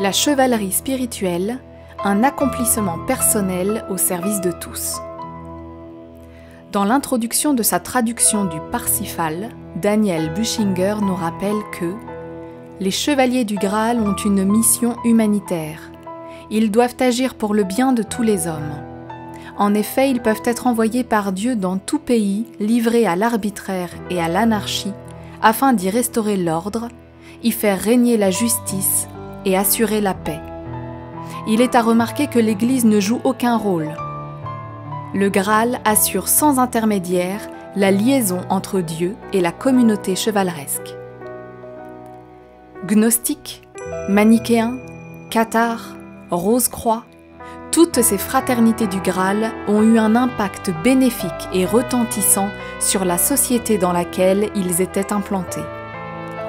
La chevalerie spirituelle, un accomplissement personnel au service de tous. Dans l'introduction de sa traduction du Parsifal, Daniel Buchinger nous rappelle que les chevaliers du Graal ont une mission humanitaire. Ils doivent agir pour le bien de tous les hommes. En effet, ils peuvent être envoyés par Dieu dans tout pays, livrés à l'arbitraire et à l'anarchie, afin d'y restaurer l'ordre, y faire régner la justice et assurer la paix. Il est à remarquer que l'Église ne joue aucun rôle. Le Graal assure sans intermédiaire la liaison entre Dieu et la communauté chevaleresque. Gnostiques, manichéens, cathares, Rose-Croix, toutes ces fraternités du Graal ont eu un impact bénéfique et retentissant sur la société dans laquelle ils étaient implantés.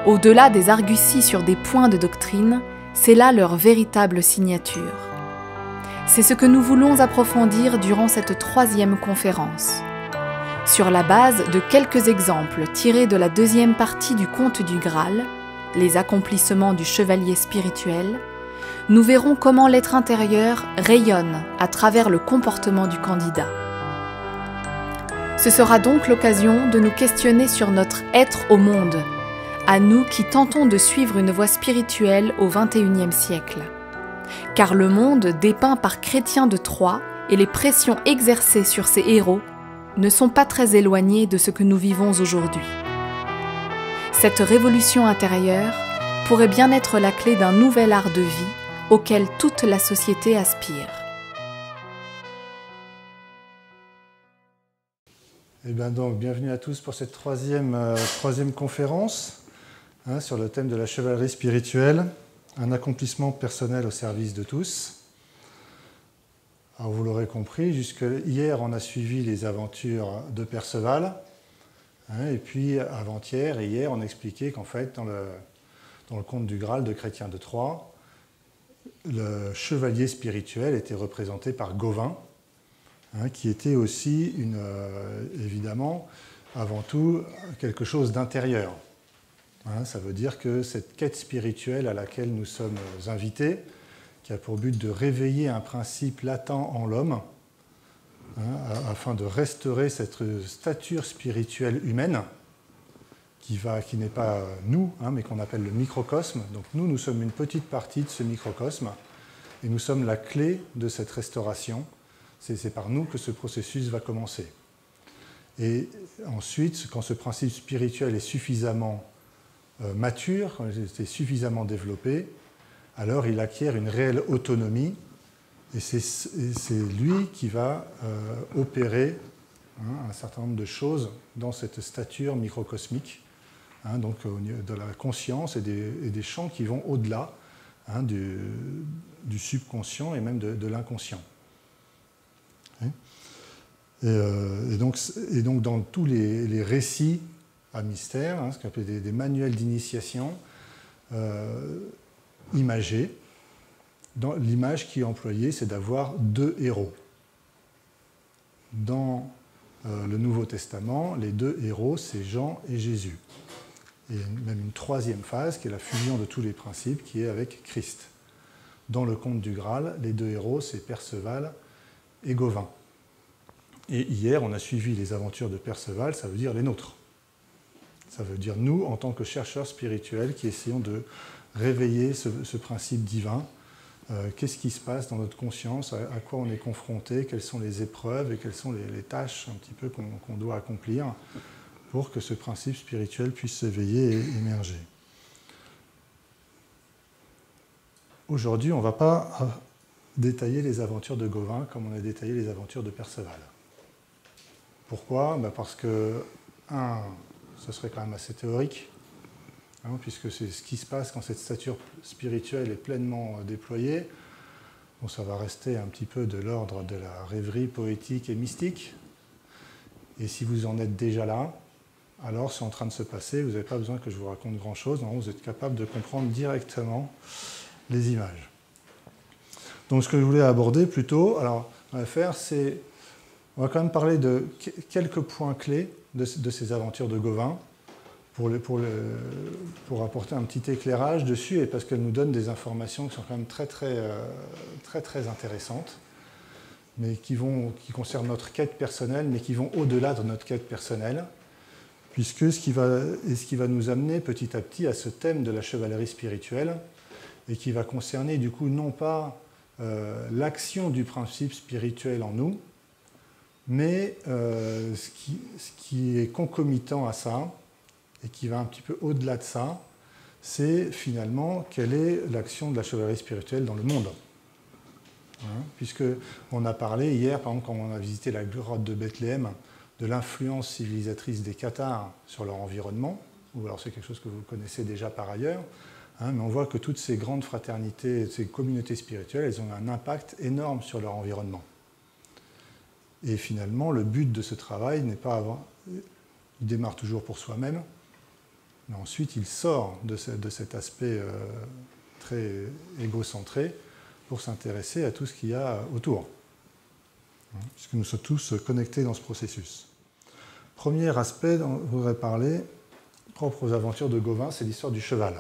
Au-delà des arguties sur des points de doctrine, c'est là leur véritable signature. C'est ce que nous voulons approfondir durant cette 3e conférence. Sur la base de quelques exemples tirés de la 2e partie du Conte du Graal, les accomplissements du chevalier spirituel, nous verrons comment l'être intérieur rayonne à travers le comportement du candidat. Ce sera donc l'occasion de nous questionner sur notre être au monde, à nous qui tentons de suivre une voie spirituelle au XXIe siècle. Car le monde dépeint par Chrétien de Troyes et les pressions exercées sur ses héros ne sont pas très éloignées de ce que nous vivons aujourd'hui. Cette révolution intérieure pourrait bien être la clé d'un nouvel art de vie auquel toute la société aspire. Eh bien donc, bienvenue à tous pour cette troisième conférence sur le thème de la chevalerie spirituelle, un accomplissement personnel au service de tous. Alors vous l'aurez compris, jusque hier on a suivi les aventures de Perceval, et puis avant-hier et hier on a expliqué qu'en fait dans le conte du Graal de Chrétien de Troyes, le chevalier spirituel était représenté par Gauvin, qui était aussi évidemment avant tout quelque chose d'intérieur. Ça veut dire que cette quête spirituelle à laquelle nous sommes invités, qui a pour but de réveiller un principe latent en l'homme, afin de restaurer cette stature spirituelle humaine, qui n'est pas nous, mais qu'on appelle le microcosme. Donc nous sommes une petite partie de ce microcosme, et nous sommes la clé de cette restauration. C'est par nous que ce processus va commencer. Et ensuite, quand ce principe spirituel est suffisamment mature, quand il est suffisamment développé, alors il acquiert une réelle autonomie, et c'est lui qui va opérer un certain nombre de choses dans cette stature microcosmique, donc de la conscience et des champs qui vont au-delà du subconscient et même de l'inconscient. Et donc dans tous les récits à mystère, ce qu'on appelle des manuels d'initiation imagés, l'image qui est employée, c'est d'avoir 2 héros. Dans le Nouveau Testament, les 2 héros, c'est Jean et Jésus. Et même une 3e phase, qui est la fusion de tous les principes, qui est avec Christ. Dans le conte du Graal, les 2 héros, c'est Perceval et Gauvin. Et hier, on a suivi les aventures de Perceval, ça veut dire les nôtres. Ça veut dire nous, en tant que chercheurs spirituels, qui essayons de réveiller ce principe divin. Qu'est-ce qui se passe dans notre conscience, à quoi on est confronté, quelles sont les épreuves et quelles sont les tâches un petit peu qu'on doit accomplir pour que ce principe spirituel puisse s'éveiller et émerger. Aujourd'hui, on ne va pas détailler les aventures de Gauvin comme on a détaillé les aventures de Perceval. Pourquoi ? Parce que, ce serait quand même assez théorique, puisque c'est ce qui se passe quand cette stature spirituelle est pleinement déployée. Bon, ça va rester un petit peu de l'ordre de la rêverie poétique et mystique. Et si vous en êtes déjà là, alors c'est en train de se passer, vous n'avez pas besoin que je vous raconte grand-chose, vous êtes capable de comprendre directement les images. Donc ce que je voulais aborder plutôt, alors on va faire, c'est, on va quand même parler de quelques points clés de ces aventures de Gauvin, pour apporter un petit éclairage dessus et parce qu'elle nous donne des informations qui sont quand même très intéressantes, mais qui concernent notre quête personnelle, mais qui vont au-delà de notre quête personnelle, puisque ce qui va nous amener petit à petit à ce thème de la chevalerie spirituelle, et qui va concerner du coup non pas l'action du principe spirituel en nous, mais ce qui est concomitant à ça, et qui va un petit peu au-delà de ça, c'est finalement quelle est l'action de la chevalerie spirituelle dans le monde. Puisqu'on a parlé hier, par exemple, quand on a visité la grotte de Bethléem, de l'influence civilisatrice des Cathares sur leur environnement, ou alors c'est quelque chose que vous connaissez déjà par ailleurs, mais on voit que toutes ces grandes fraternités, ces communautés spirituelles, elles ont un impact énorme sur leur environnement. Et finalement, le but de ce travail n'est pas il démarre toujours pour soi-même, mais ensuite il sort de cet aspect très égocentré pour s'intéresser à tout ce qu'il y a autour, puisque nous sommes tous connectés dans ce processus. Premier aspect dont je voudrais parler, propre aux aventures de Gauvin, c'est l'histoire du cheval.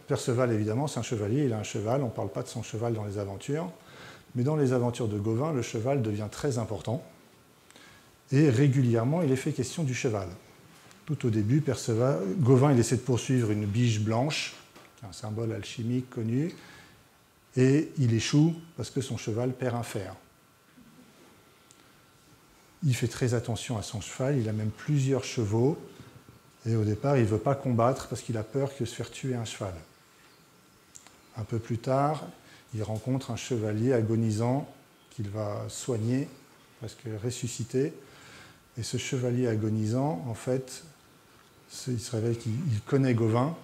Perceval, évidemment, c'est un chevalier, il a un cheval, on ne parle pas de son cheval dans les aventures, mais dans les aventures de Gauvin, le cheval devient très important, et régulièrement, il est fait question du cheval. Tout au début, Gauvin il essaie de poursuivre une biche blanche, un symbole alchimique connu, et il échoue parce que son cheval perd un fer. Il fait très attention à son cheval, il a même plusieurs chevaux, et au départ, il ne veut pas combattre parce qu'il a peur de se faire tuer un cheval. Un peu plus tard, il rencontre un chevalier agonisant qu'il va soigner, presque ressusciter, et ce chevalier agonisant, en fait, il se révèle qu'il connaît Gauvin,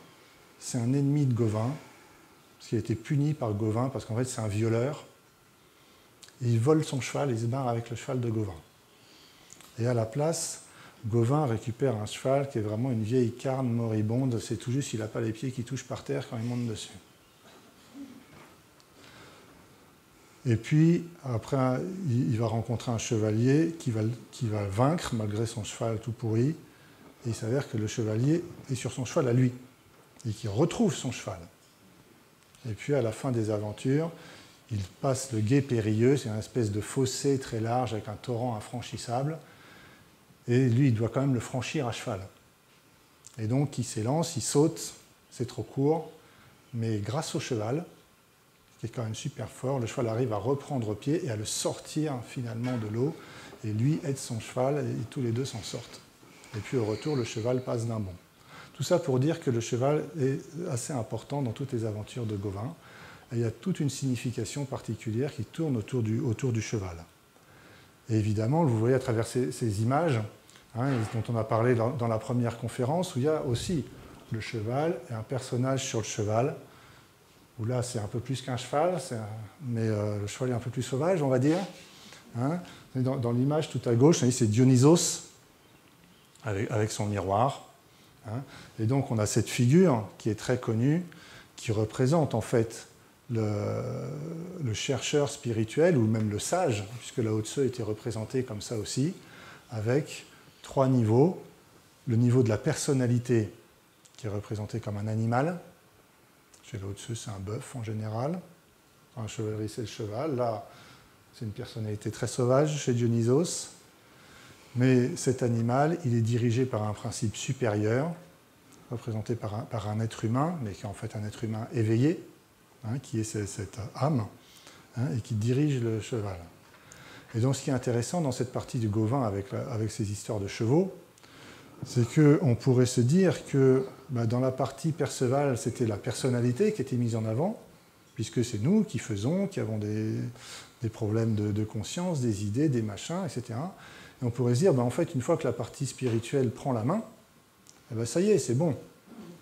c'est un ennemi de Gauvin, parce qu'il a été puni par Gauvin, parce qu'en fait c'est un violeur, et il vole son cheval, il se barre avec le cheval de Gauvin. Et à la place, Gauvin récupère un cheval qui est vraiment une vieille carne moribonde, c'est tout juste, il n'a pas les pieds qui touchent par terre quand il monte dessus. Et puis, après, il va rencontrer un chevalier qui va vaincre, malgré son cheval tout pourri, et il s'avère que le chevalier est sur son cheval à lui, et qu'il retrouve son cheval. Et puis, à la fin des aventures, il passe le Gué Périlleux, c'est une espèce de fossé très large avec un torrent infranchissable, et lui, il doit quand même le franchir à cheval. Et donc, il s'élance, il saute, c'est trop court, mais grâce au cheval, qui est quand même super fort, le cheval arrive à reprendre pied et à le sortir finalement de l'eau, et lui aide son cheval, et tous les deux s'en sortent. Et puis au retour, le cheval passe d'un bond. Tout ça pour dire que le cheval est assez important dans toutes les aventures de Gauvin, et il y a toute une signification particulière qui tourne autour du cheval. Et évidemment, vous voyez à travers ces images, dont on a parlé dans la première conférence, où il y a aussi le cheval et un personnage sur le cheval, où là c'est un peu plus qu'un cheval, mais le cheval est un peu plus sauvage, on va dire. Dans l'image tout à gauche, c'est Dionysos avec son miroir. Et donc on a cette figure qui est très connue, qui représente en fait le chercheur spirituel, ou même le sage, puisque Lao Tse était représenté comme ça aussi, avec 3 niveaux. Le niveau de la personnalité, qui est représenté comme un animal. Chez Lao Tse, c'est un bœuf en général. Un chevalerie, c'est le cheval. Là, c'est une personnalité très sauvage chez Dionysos. Mais cet animal, il est dirigé par un principe supérieur, représenté par un être humain, mais qui est en fait un être humain éveillé, qui est cette âme, et qui dirige le cheval. Et donc ce qui est intéressant dans cette partie du Gauvin avec ces histoires de chevaux, c'est qu'on pourrait se dire que dans la partie Perceval, c'était la personnalité qui était mise en avant, puisque c'est nous qui faisons, qui avons des problèmes de conscience, des idées, des machins, etc. Et on pourrait se dire, en fait, une fois que la partie spirituelle prend la main, ça y est, c'est bon,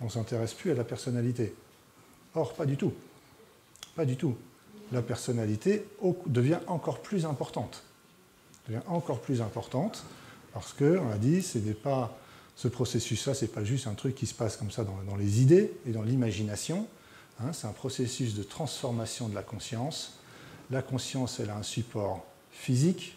on ne s'intéresse plus à la personnalité. Or, pas du tout. Pas du tout. La personnalité devient encore plus importante. Devient encore plus importante parce qu'on a dit, ce processus-là, ce n'est pas juste un truc qui se passe comme ça dans les idées et dans l'imagination. C'est un processus de transformation de la conscience. La conscience, elle a un support physique,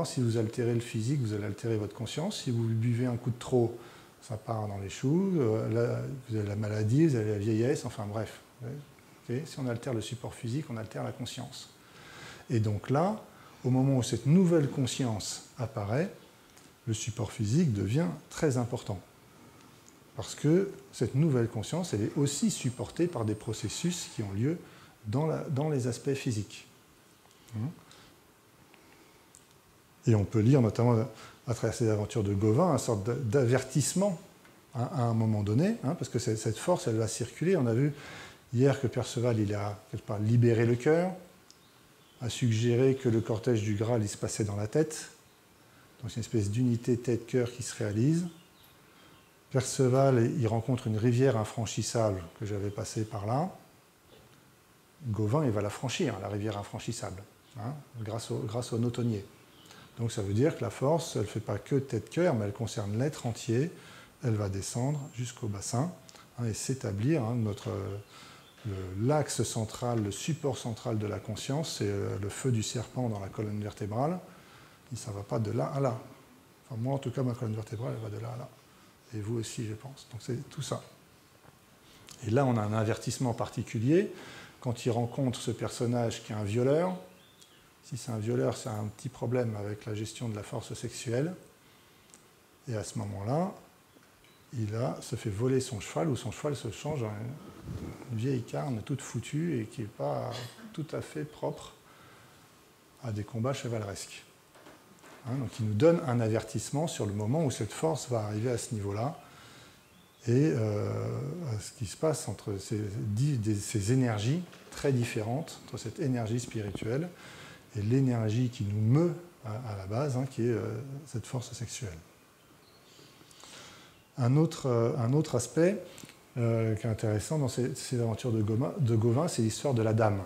Si vous altérez le physique, vous allez altérer votre conscience. Si vous buvez un coup de trop, ça part dans les choux. Là, vous avez la maladie, vous avez la vieillesse, enfin bref. Okay. Si on altère le support physique, on altère la conscience. Et donc là, au moment où cette nouvelle conscience apparaît, le support physique devient très important. Parce que cette nouvelle conscience, elle est aussi supportée par des processus qui ont lieu dans les aspects physiques. Et on peut lire notamment à travers ces aventures de Gauvin une sorte d'avertissement à un moment donné, parce que cette force, elle va circuler. On a vu hier que Perceval, il a quelque part libéré le cœur, a suggéré que le cortège du Graal, il se passait dans la tête. Donc c'est une espèce d'unité tête-cœur qui se réalise. Perceval, il rencontre une rivière infranchissable que j'avais passée par là. Gauvin, il va la franchir, la rivière infranchissable, grâce au notonnier. Donc ça veut dire que la force, elle ne fait pas que tête-cœur, mais elle concerne l'être entier. Elle va descendre jusqu'au bassin et s'établir. L'axe central, le support central de la conscience, c'est le feu du serpent dans la colonne vertébrale. Et ça ne va pas de là à là. Enfin, moi, en tout cas, ma colonne vertébrale, elle va de là à là. Et vous aussi, je pense. Donc c'est tout ça. Et là, on a un avertissement particulier. Quand il rencontre ce personnage qui est un violeur, si c'est un violeur, c'est un petit problème avec la gestion de la force sexuelle. Et à ce moment-là, il se fait voler son cheval, ou son cheval se change en une vieille carne toute foutue et qui n'est pas tout à fait propre à des combats chevaleresques. Donc il nous donne un avertissement sur le moment où cette force va arriver à ce niveau-là et à ce qui se passe entre ces énergies très différentes, entre cette énergie spirituelle et l'énergie qui nous meut à la base, qui est cette force sexuelle. Un autre aspect qui est intéressant dans ces aventures de Gauvin, c'est l'histoire de la dame.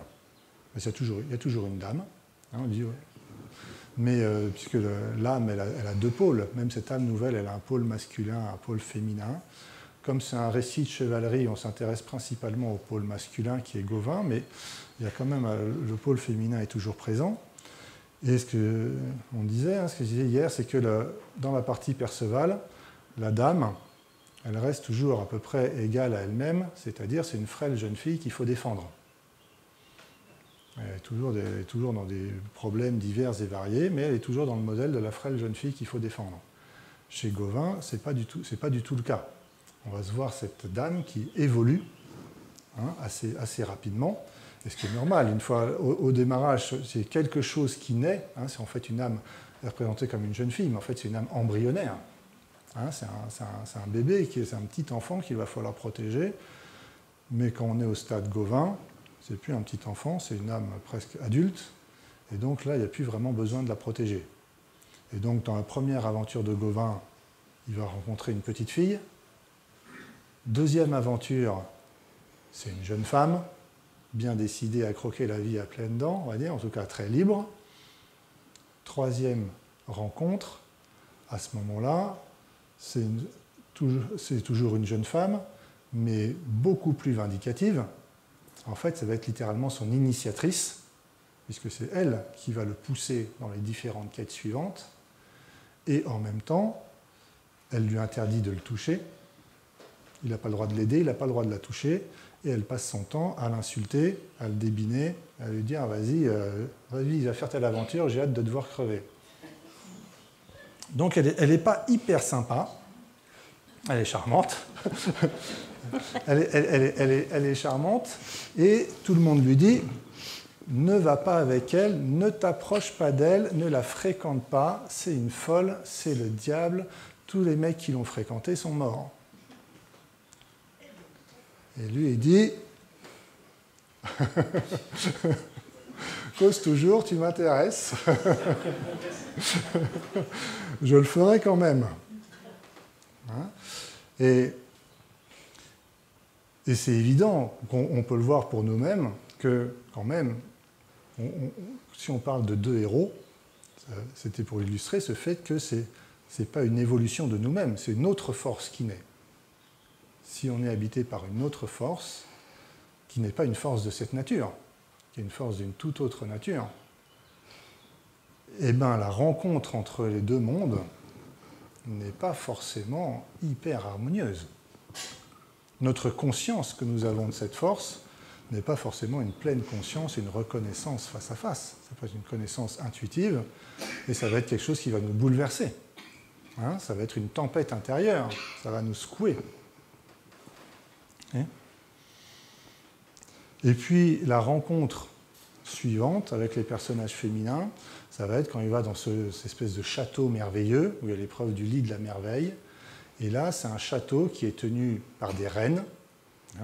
Il y a toujours une dame, on dit, ouais. Mais puisque l'âme, elle a deux pôles, même cette âme nouvelle, elle a un pôle masculin, un pôle féminin. Comme c'est un récit de chevalerie, on s'intéresse principalement au pôle masculin qui est Gauvin, mais il y a quand même le pôle féminin est toujours présent. Et ce que je disais hier, c'est que dans la partie Perceval, la dame, elle reste toujours à peu près égale à elle-même, c'est-à-dire c'est une frêle jeune fille qu'il faut défendre. Elle est toujours dans des problèmes divers et variés, mais elle est toujours dans le modèle de la frêle jeune fille qu'il faut défendre. Chez Gauvin, ce n'est pas du tout le cas. On va se voir cette dame qui évolue assez rapidement, et ce qui est normal. Une fois au démarrage, c'est quelque chose qui naît, c'est en fait une âme représentée comme une jeune fille, mais en fait c'est une âme embryonnaire. C'est un bébé, c'est un petit enfant qu'il va falloir protéger, mais quand on est au stade Gauvin, c'est plus un petit enfant, c'est une âme presque adulte, et donc là, il n'y a plus vraiment besoin de la protéger. Et donc, dans la première aventure de Gauvin, il va rencontrer une petite fille. Deuxième aventure, c'est une jeune femme, bien décidée à croquer la vie à pleines dents, on va dire, en tout cas très libre. Troisième rencontre, à ce moment-là, c'est toujours une jeune femme, mais beaucoup plus vindicative. En fait, ça va être littéralement son initiatrice, puisque c'est elle qui va le pousser dans les différentes quêtes suivantes. Et en même temps, elle lui interdit de le toucher. Il n'a pas le droit de l'aider, il n'a pas le droit de la toucher. Et elle passe son temps à l'insulter, à le débiner, à lui dire « Vas-y, va faire telle aventure, j'ai hâte de te voir crever. » Donc elle n'est pas hyper sympa. Elle est charmante. Elle est charmante. Et tout le monde lui dit « Ne va pas avec elle, ne t'approche pas d'elle, ne la fréquente pas, c'est une folle, c'est le diable, tous les mecs qui l'ont fréquentée sont morts. » Et lui, il dit « Cause toujours, tu m'intéresses. Je le ferai quand même. » Et c'est évident, on peut le voir pour nous-mêmes, que quand même, si on parle de deux héros, c'était pour illustrer ce fait que ce n'est pas une évolution de nous-mêmes, c'est une autre force qui naît. Si on est habité par une autre force, qui n'est pas une force de cette nature, qui est une force d'une toute autre nature, eh ben, la rencontre entre les deux mondes n'est pas forcément hyper harmonieuse. Notre conscience que nous avons de cette force n'est pas forcément une pleine conscience, une reconnaissance face à face. Ça peut être une connaissance intuitive, et ça va être quelque chose qui va nous bouleverser. Hein, ça va être une tempête intérieure, ça va nous secouer. Et puis la rencontre suivante avec les personnages féminins, ça va être quand il va dans cette espèce de château merveilleux, où il y a l'épreuve du lit de la merveille. Et là, c'est un château qui est tenu par des reines.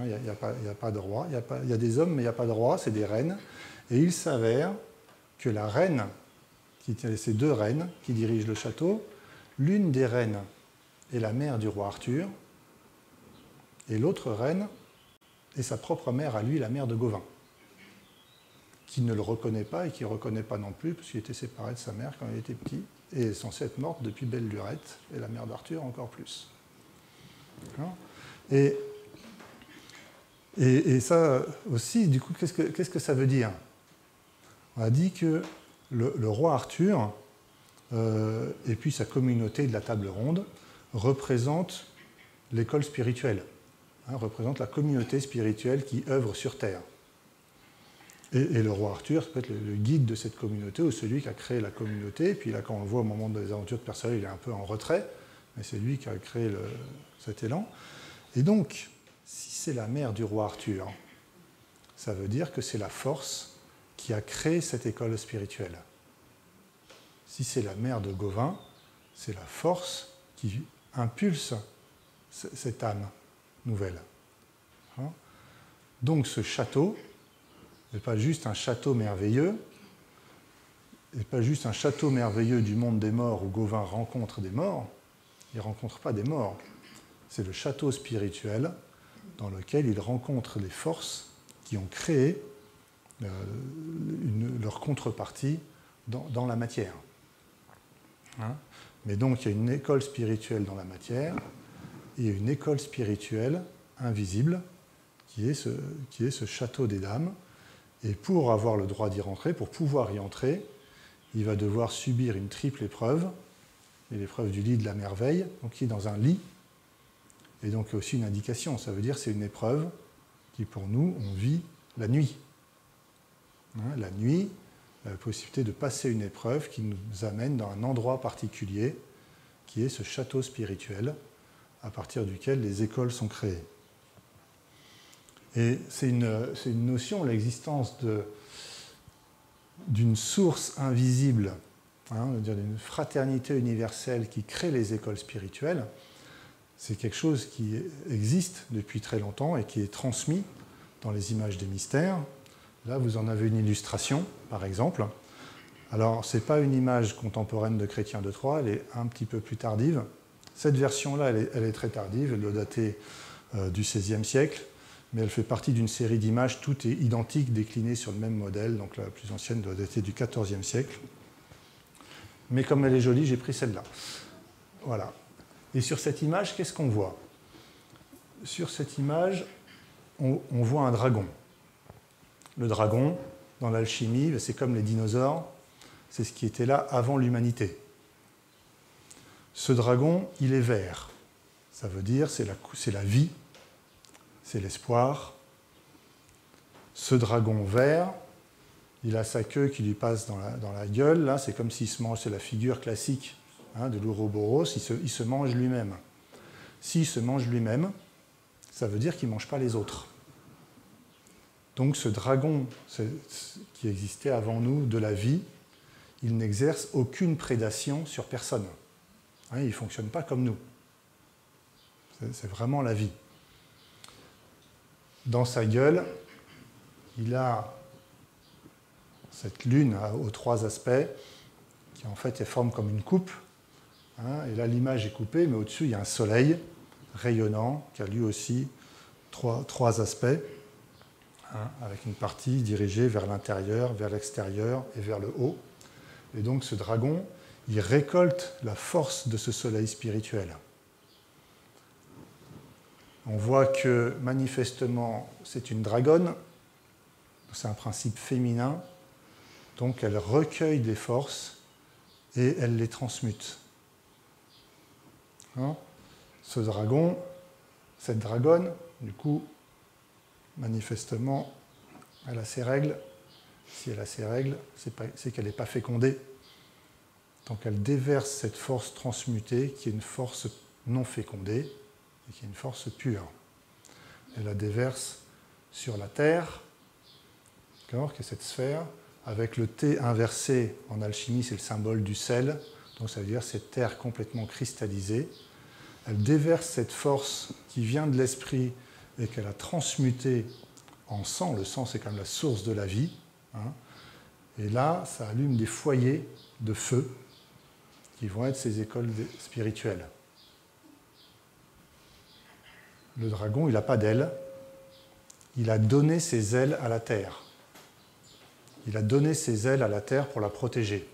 Il n'y a pas de roi. Il y a des hommes, mais il n'y a pas de roi, c'est des reines. Et il s'avère que la reine, ces deux reines qui dirigent le château, l'une des reines est la mère du roi Arthur, et l'autre reine est sa propre mère à lui, la mère de Gawain, qui ne le reconnaît pas et qui ne reconnaît pas non plus, parce qu'il était séparé de sa mère quand il était petit, et est censée être morte depuis belle lurette, et la mère d'Arthur encore plus. Et ça aussi, du coup, qu'est-ce que ça veut dire? On a dit que le roi Arthur, et puis sa communauté de la table ronde, représentent l'école spirituelle, représentent la communauté spirituelle qui œuvre sur Terre. Et le roi Arthur, ça peut être le guide de cette communauté, ou celui qui a créé la communauté. Et puis là, quand on le voit au moment des aventures de Perséus, il est un peu en retrait, mais c'est lui qui a créé cet élan. Et donc, si c'est la mère du roi Arthur, ça veut dire que c'est la force qui a créé cette école spirituelle. Si c'est la mère de Gawain, c'est la force qui impulse cette âme nouvelle. Donc ce château n'est pas juste un château merveilleux, n'est pas juste un château merveilleux du monde des morts où Gawain rencontre des morts. Il ne rencontre pas des morts. C'est le château spirituel dans lequel il rencontre les forces qui ont créé leur contrepartie dans la matière. Mais donc il y a une école spirituelle dans la matière et une école spirituelle invisible qui est ce château des dames. Et pour avoir le droit d'y rentrer, pour pouvoir y entrer, il va devoir subir une triple épreuve, et l'épreuve du lit de la merveille, donc qui est dans un lit, et donc aussi une indication, ça veut dire que c'est une épreuve qui pour nous, on vit la nuit. La nuit, la possibilité de passer une épreuve qui nous amène dans un endroit particulier, qui est ce château spirituel, à partir duquel les écoles sont créées. Et c'est une notion, l'existence d'une source invisible, d'une fraternité universelle qui crée les écoles spirituelles. C'est quelque chose qui existe depuis très longtemps et qui est transmis dans les images des mystères. Là, vous en avez une illustration, par exemple. Alors, ce n'est pas une image contemporaine de Chrétien de Troyes, elle est un petit peu plus tardive. Cette version-là, elle est très tardive, elle doit dater du XVIe siècle, mais elle fait partie d'une série d'images, toutes identiques, déclinées sur le même modèle, donc la plus ancienne doit dater du XIVe siècle. Mais comme elle est jolie, j'ai pris celle-là. Voilà. Et sur cette image, qu'est-ce qu'on voit? Sur cette image, on voit un dragon. Le dragon, dans l'alchimie, c'est comme les dinosaures, c'est ce qui était là avant l'humanité. Ce dragon, il est vert. Ça veut dire c'est la vie, c'est l'espoir. Ce dragon vert, il a sa queue qui lui passe dans la gueule. Là, c'est comme s'il se mange, c'est la figure classique de l'Ouroboros, il se mange lui-même. S'il se mange lui-même, ça veut dire qu'il ne mange pas les autres. Donc ce dragon qui existait avant nous de la vie, il n'exerce aucune prédation sur personne. Il ne fonctionne pas comme nous. C'est vraiment la vie. Dans sa gueule, il a cette lune aux trois aspects, qui en fait forme comme une coupe. Et là, l'image est coupée, mais au-dessus, il y a un soleil rayonnant, qui a lui aussi trois aspects, avec une partie dirigée vers l'intérieur, vers l'extérieur et vers le haut. Et donc ce dragon, il récolte la force de ce soleil spirituel. On voit que manifestement, c'est une dragonne, c'est un principe féminin, donc elle recueille des forces et elle les transmute. Hein? Ce dragon, cette dragonne, du coup, manifestement, elle a ses règles. Si elle a ses règles, c'est qu'elle n'est pas fécondée. Donc elle déverse cette force transmutée qui est une force non fécondée et qui est une force pure. Elle la déverse sur la Terre, qui est cette sphère, avec le T inversé en alchimie, c'est le symbole du sel, donc ça veut dire cette terre complètement cristallisée. Elle déverse cette force qui vient de l'esprit et qu'elle a transmutée en sang. Le sang, c'est quand même la source de la vie. Hein. Et là, ça allume des foyers de feu qui vont être ces écoles spirituelles. Le dragon, il n'a pas d'ailes. Il a donné ses ailes à la terre. Il a donné ses ailes à la terre pour la protéger.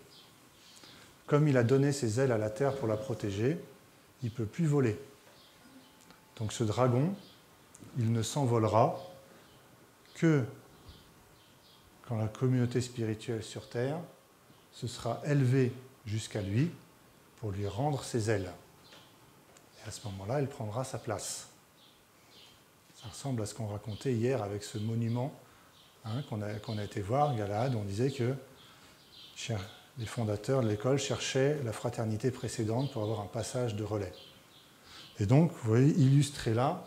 Comme il a donné ses ailes à la terre pour la protéger, il ne peut plus voler. Donc ce dragon, il ne s'envolera que quand la communauté spirituelle sur terre se sera élevée jusqu'à lui pour lui rendre ses ailes. Et à ce moment-là, elle prendra sa place. Ça ressemble à ce qu'on racontait hier avec ce monument qu'on a été voir, Galahad. On disait que les fondateurs de l'école cherchaient la fraternité précédente pour avoir un passage de relais. Et donc, vous voyez, illustré là,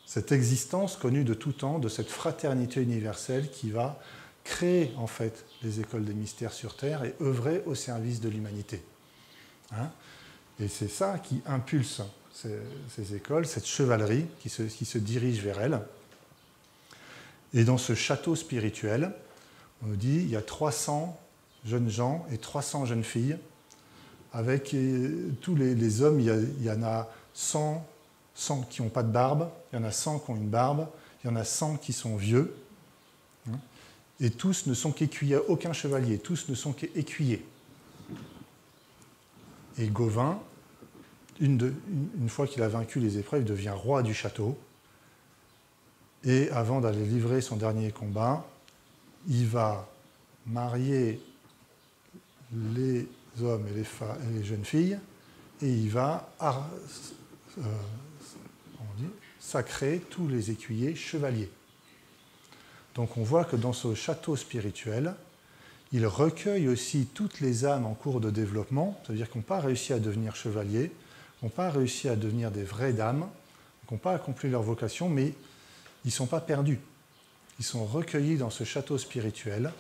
cette existence connue de tout temps, de cette fraternité universelle qui va créer en fait les écoles des mystères sur Terre et œuvrer au service de l'humanité. Hein? Et c'est ça qui impulse ces écoles, cette chevalerie qui se dirige vers elles. Et dans ce château spirituel, on nous dit il y a 300 jeunes gens et 300 jeunes filles. Avec tous les hommes, il y en a 100 qui n'ont pas de barbe, il y en a 100 qui ont une barbe, il y en a 100 qui sont vieux. Et tous ne sont qu'écuyers, aucun chevalier, tous ne sont qu'écuyers. Et Gauvin, une fois qu'il a vaincu les épreuves, il devient roi du château. Et avant d'aller livrer son dernier combat, il va marier les hommes et les jeunes filles, et il va sacrer tous les écuyers chevaliers. Donc on voit que dans ce château spirituel, il recueille aussi toutes les âmes en cours de développement, c'est-à-dire qui n'ont pas réussi à devenir chevaliers, qui n'ont pas réussi à devenir des vraies dames, qui n'ont pas accompli leur vocation, mais ils ne sont pas perdus. Ils sont recueillis dans ce château spirituel.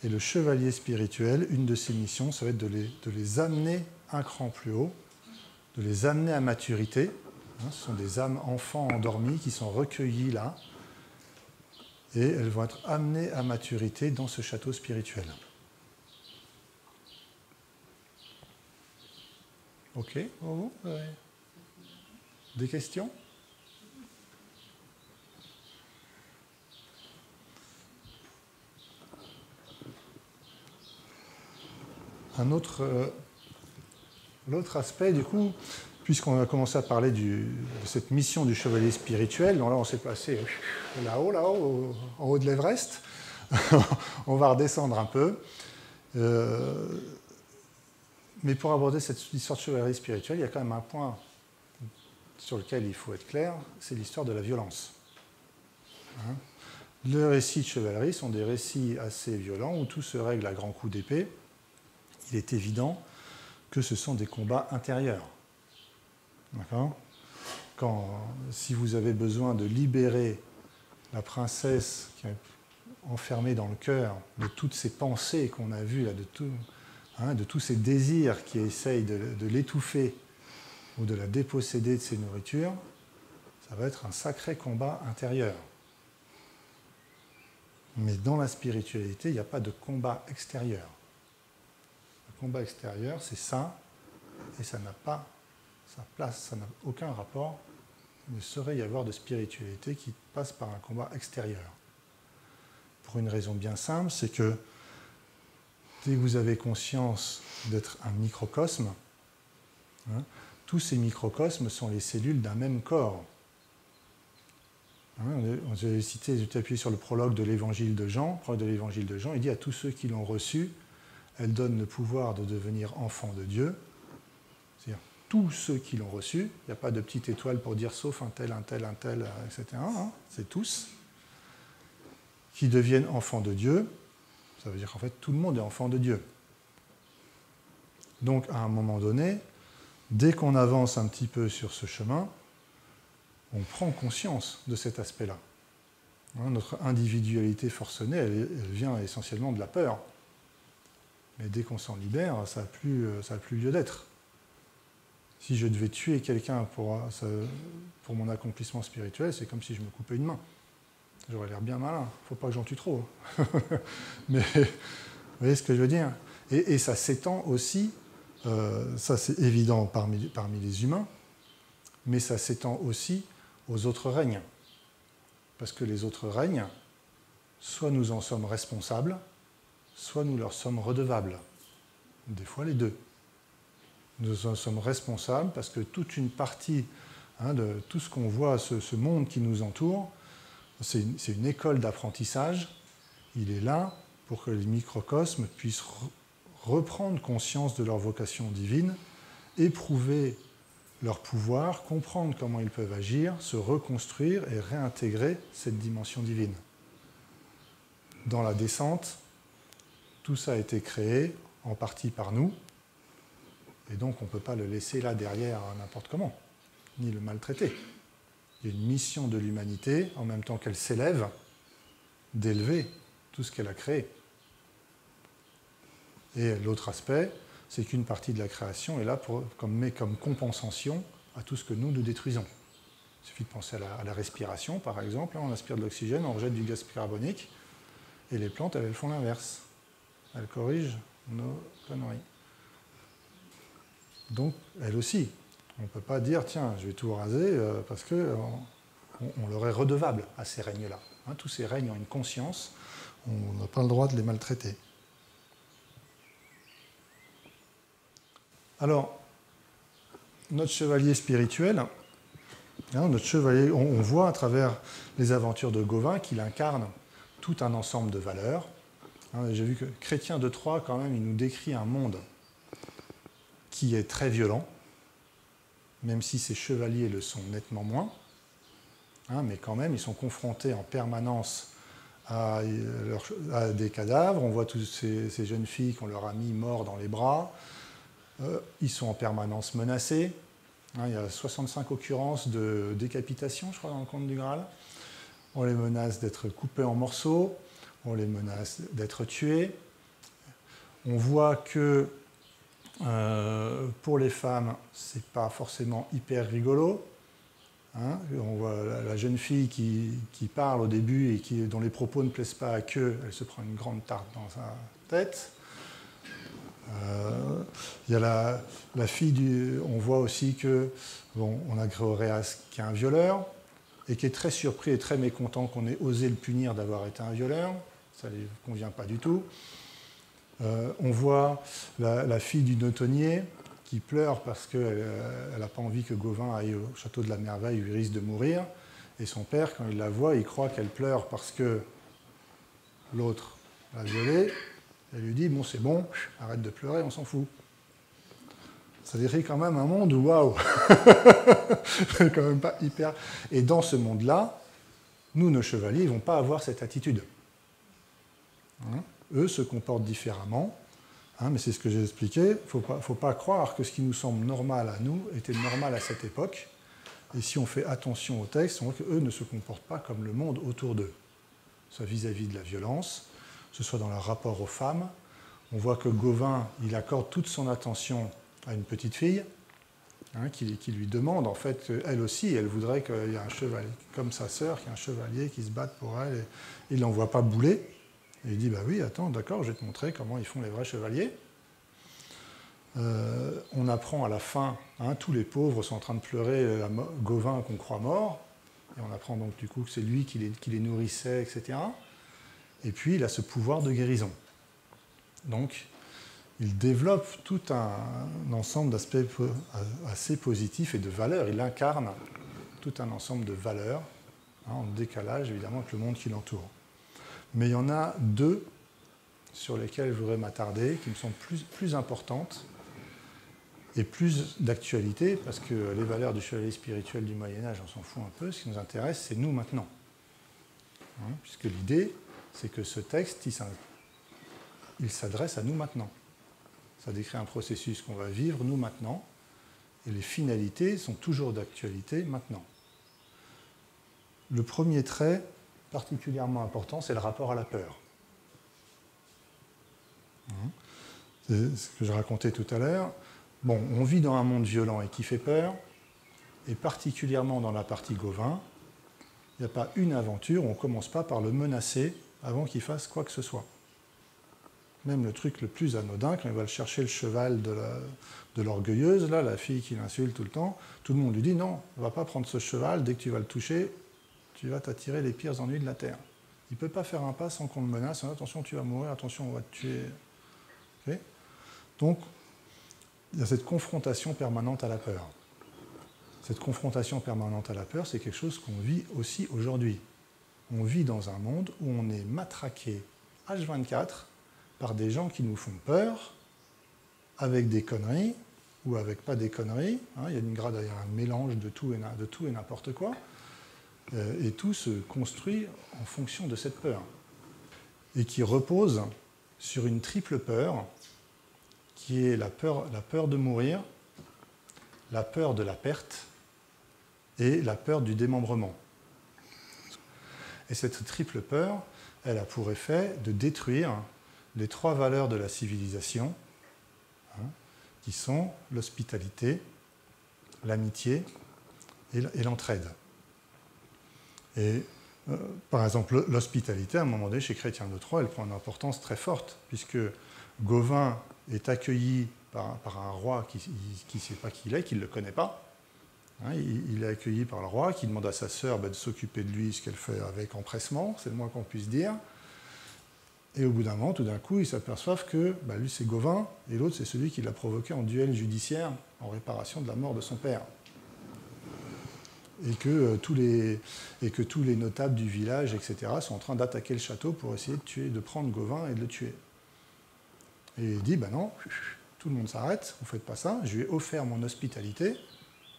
Et le chevalier spirituel, une de ses missions, ça va être de les amener un cran plus haut, de les amener à maturité. Ce sont des âmes enfants endormies qui sont recueillies là. Et elles vont être amenées à maturité dans ce château spirituel. Ok, vous avez des questions ? L'autre aspect, du coup, puisqu'on a commencé à parler de cette mission du chevalier spirituel, donc là on s'est placé là-haut, en haut de l'Everest, on va redescendre un peu. Mais pour aborder cette histoire de chevalerie spirituelle, il y a quand même un point sur lequel il faut être clair, c'est l'histoire de la violence. Hein ? Les récits de chevalerie sont des récits assez violents où tout se règle à grands coups d'épée. Il est évident que ce sont des combats intérieurs. D'accord ? Si vous avez besoin de libérer la princesse qui est enfermée dans le cœur de toutes ces pensées qu'on a vues, là, de tous ces désirs qui essayent de l'étouffer ou de la déposséder de ses nourritures, ça va être un sacré combat intérieur. Mais dans la spiritualité, il n'y a pas de combat extérieur. Le combat extérieur, c'est ça, et ça n'a pas sa place, ça n'a aucun rapport. Il ne saurait y avoir de spiritualité qui passe par un combat extérieur. Pour une raison bien simple, c'est que dès que vous avez conscience d'être un microcosme, tous ces microcosmes sont les cellules d'un même corps. J'ai appuyé sur le prologue de l'évangile de Jean. Le prologue de l'évangile de Jean, il dit à tous ceux qui l'ont reçu, elle donne le pouvoir de devenir enfant de Dieu. C'est-à-dire tous ceux qui l'ont reçu, il n'y a pas de petite étoile pour dire sauf un tel, etc. Hein, c'est tous qui deviennent enfants de Dieu. Ça veut dire qu'en fait, tout le monde est enfant de Dieu. Donc, à un moment donné, dès qu'on avance un petit peu sur ce chemin, on prend conscience de cet aspect-là. Hein, notre individualité forcenée, elle vient essentiellement de la peur. Mais dès qu'on s'en libère, ça n'a plus lieu d'être. Si je devais tuer quelqu'un pour mon accomplissement spirituel, c'est comme si je me coupais une main. J'aurais l'air bien malin. Il ne faut pas que j'en tue trop. Mais vous voyez ce que je veux dire? Et ça s'étend aussi, ça c'est évident parmi les humains, mais ça s'étend aussi aux autres règnes. Parce que les autres règnes, soit nous en sommes responsables, soit nous leur sommes redevables. Des fois les deux. Nous en sommes responsables parce que toute une partie de tout ce qu'on voit, ce monde qui nous entoure, c'est une école d'apprentissage. Il est là pour que les microcosmes puissent reprendre conscience de leur vocation divine, éprouver leur pouvoir, comprendre comment ils peuvent agir, se reconstruire et réintégrer cette dimension divine. Dans la descente, tout ça a été créé en partie par nous, et donc on ne peut pas le laisser là derrière n'importe comment, ni le maltraiter. Il y a une mission de l'humanité, en même temps qu'elle s'élève, d'élever tout ce qu'elle a créé. Et l'autre aspect, c'est qu'une partie de la création est là comme compensation à tout ce que nous détruisons. Il suffit de penser à la respiration, par exemple. On aspire de l'oxygène, on rejette du gaz carbonique, et les plantes, elles font l'inverse. Elles corrigent nos conneries. Donc, elles aussi. On ne peut pas dire, tiens, je vais tout raser, parce qu'on leur est redevable à ces règnes-là. Hein, tous ces règnes ont une conscience, on n'a pas le droit de les maltraiter. Alors, notre chevalier spirituel, notre chevalier, on voit à travers les aventures de Gauvin qu'il incarne tout un ensemble de valeurs. J'ai vu que Chrétien de Troyes, quand même, il nous décrit un monde qui est très violent, même si ces chevaliers le sont nettement moins, mais quand même, ils sont confrontés en permanence à des cadavres. On voit toutes ces jeunes filles qu'on leur a mis morts dans les bras. Ils sont en permanence menacés. Il y a 65 occurrences de décapitation, je crois, dans le Conte du Graal. On les menace d'être coupés en morceaux, on les menace d'être tués. On voit que pour les femmes, c'est pas forcément hyper rigolo. On voit la jeune fille qui parle au début et dont les propos ne plaisent pas à qu'eux, elle se prend une grande tarte dans sa tête. Il y a la fille on voit aussi que on a Gréoréas qui est un violeur et qui est très surpris et très mécontent qu'on ait osé le punir d'avoir été un violeur. Ça ne lui convient pas du tout. On voit la fille du notonnier qui pleure parce qu'elle n'a pas envie que Gauvin aille au château de la Merveille où il risque de mourir. Et son père, quand il la voit, il croit qu'elle pleure parce que l'autre l'a violée. Elle lui dit, bon, c'est bon, arrête de pleurer, on s'en fout. Ça décrit quand même un monde où, waouh, c'est quand même pas hyper... Et dans ce monde-là, nous, nos chevaliers, ils ne vont pas avoir cette attitude. Eux se comportent différemment, mais c'est ce que j'ai expliqué. Il ne faut pas croire que ce qui nous semble normal à nous était normal à cette époque. Et si on fait attention au texte, on voit qu'eux ne se comportent pas comme le monde autour d'eux. Soit vis-à-vis de la violence, que ce soit dans leur rapport aux femmes. On voit que Gauvin, il accorde toute son attention à une petite fille, qui lui demande, en fait, elle aussi, elle voudrait qu'il y ait un chevalier, comme sa sœur, qu'il y ait un chevalier qui se batte pour elle. Et il ne l'envoie pas bouler. Et il dit, bah oui, attends, d'accord, je vais te montrer comment ils font les vrais chevaliers. On apprend à la fin, tous les pauvres sont en train de pleurer Gauvin qu'on croit mort. Et on apprend donc du coup que c'est lui qui les nourrissait, etc. Et puis il a ce pouvoir de guérison. Donc il développe tout un ensemble d'aspects assez positifs et de valeurs. Il incarne tout un ensemble de valeurs, en décalage évidemment avec le monde qui l'entoure. Mais il y en a deux sur lesquelles je voudrais m'attarder, qui me semblent plus importantes et plus d'actualité, parce que les valeurs du chevalier spirituel du Moyen-Âge, on s'en fout un peu. Ce qui nous intéresse, c'est nous maintenant. Hein, puisque l'idée, c'est que ce texte, il s'adresse à nous maintenant. Ça décrit un processus qu'on va vivre nous maintenant, et les finalités sont toujours d'actualité maintenant. Le premier trait particulièrement important, c'est le rapport à la peur. C'est ce que je racontais tout à l'heure. Bon, on vit dans un monde violent et qui fait peur, et particulièrement dans la partie Gauvin, il n'y a pas une aventure où on ne commence pas par le menacer avant qu'il fasse quoi que ce soit. Même le truc le plus anodin, quand il va le chercher le cheval de l'orgueilleuse, là, la fille qui l'insulte tout le temps, tout le monde lui dit non, ne va pas prendre ce cheval, dès que tu vas le toucher, tu vas t'attirer les pires ennuis de la terre. Il ne peut pas faire un pas sans qu'on le menace, attention tu vas mourir, attention on va te tuer. Okay. Donc, il y a cette confrontation permanente à la peur. Cette confrontation permanente à la peur, c'est quelque chose qu'on vit aussi aujourd'hui. On vit dans un monde où on est matraqué H24 par des gens qui nous font peur, avec des conneries, ou avec pas des conneries. Hein, il y a un mélange de tout et n'importe quoi. Et tout se construit en fonction de cette peur. Et qui repose sur une triple peur, qui est la peur de mourir, la peur de la perte et la peur du démembrement. Et cette triple peur, elle a pour effet de détruire les trois valeurs de la civilisation, hein, qui sont l'hospitalité, l'amitié et l'entraide. Et par exemple, l'hospitalité, à un moment donné, chez Chrétien de Troyes, elle prend une importance très forte, puisque Gauvin est accueilli par un roi qui ne sait pas qui il est, qui ne le connaît pas. Hein, il est accueilli par le roi, qui demande à sa sœur de s'occuper de lui, ce qu'elle fait avec empressement, c'est le moins qu'on puisse dire. Et au bout d'un moment, tout d'un coup, ils s'aperçoivent que lui, c'est Gauvin, et l'autre, c'est celui qui l'a provoqué en duel judiciaire en réparation de la mort de son père. Et que tous les notables du village, etc., sont en train d'attaquer le château pour essayer de prendre Gauvin et de le tuer. Et il dit, non, tout le monde s'arrête, vous ne faites pas ça, je lui ai offert mon hospitalité,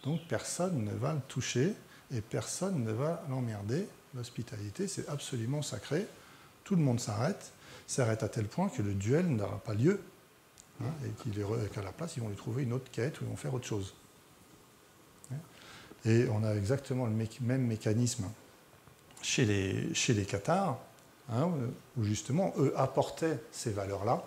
donc personne ne va le toucher et personne ne va l'emmerder. L'hospitalité, c'est absolument sacré, tout le monde s'arrête à tel point que le duel n'aura pas lieu, hein, et qu'à la place, ils vont lui trouver une autre quête ou ils vont faire autre chose. Et on a exactement le même mécanisme chez les cathares, hein, où justement, eux apportaient ces valeurs-là,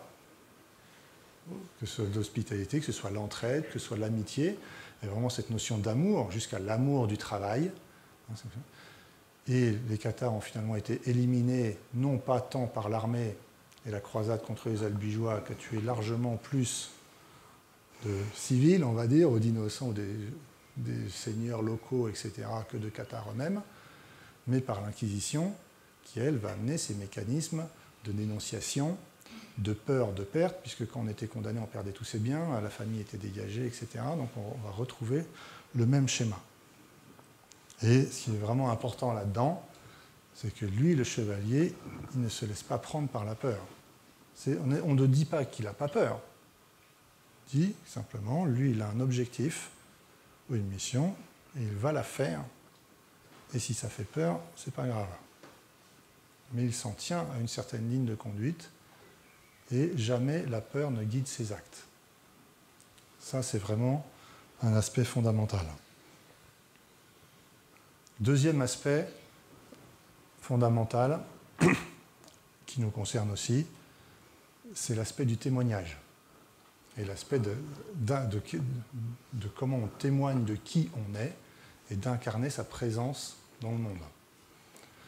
que ce soit l'hospitalité, que ce soit l'entraide, que ce soit l'amitié, et vraiment cette notion d'amour, jusqu'à l'amour du travail. Et les cathares ont finalement été éliminés, non pas tant par l'armée et la croisade contre les albigeois, qui a tué largement plus de civils, on va dire, ou d'innocents, ou des seigneurs locaux, etc., que de cathares eux-mêmes, mais par l'Inquisition, qui, elle, va amener ces mécanismes de dénonciation, de peur de perte, puisque quand on était condamné, on perdait tous ses biens, la famille était dégagée, etc. Donc on va retrouver le même schéma. Et ce qui est vraiment important là-dedans, c'est que lui, le chevalier, il ne se laisse pas prendre par la peur. On ne dit pas qu'il n'a pas peur. On dit simplement, lui, il a un objectif ou une mission, et il va la faire. Et si ça fait peur, c'est pas grave. Mais il s'en tient à une certaine ligne de conduite, et jamais la peur ne guide ses actes. Ça, c'est vraiment un aspect fondamental. Deuxième aspect fondamental, qui nous concerne aussi, c'est l'aspect du témoignage. Et l'aspect de comment on témoigne de qui on est et d'incarner sa présence dans le monde.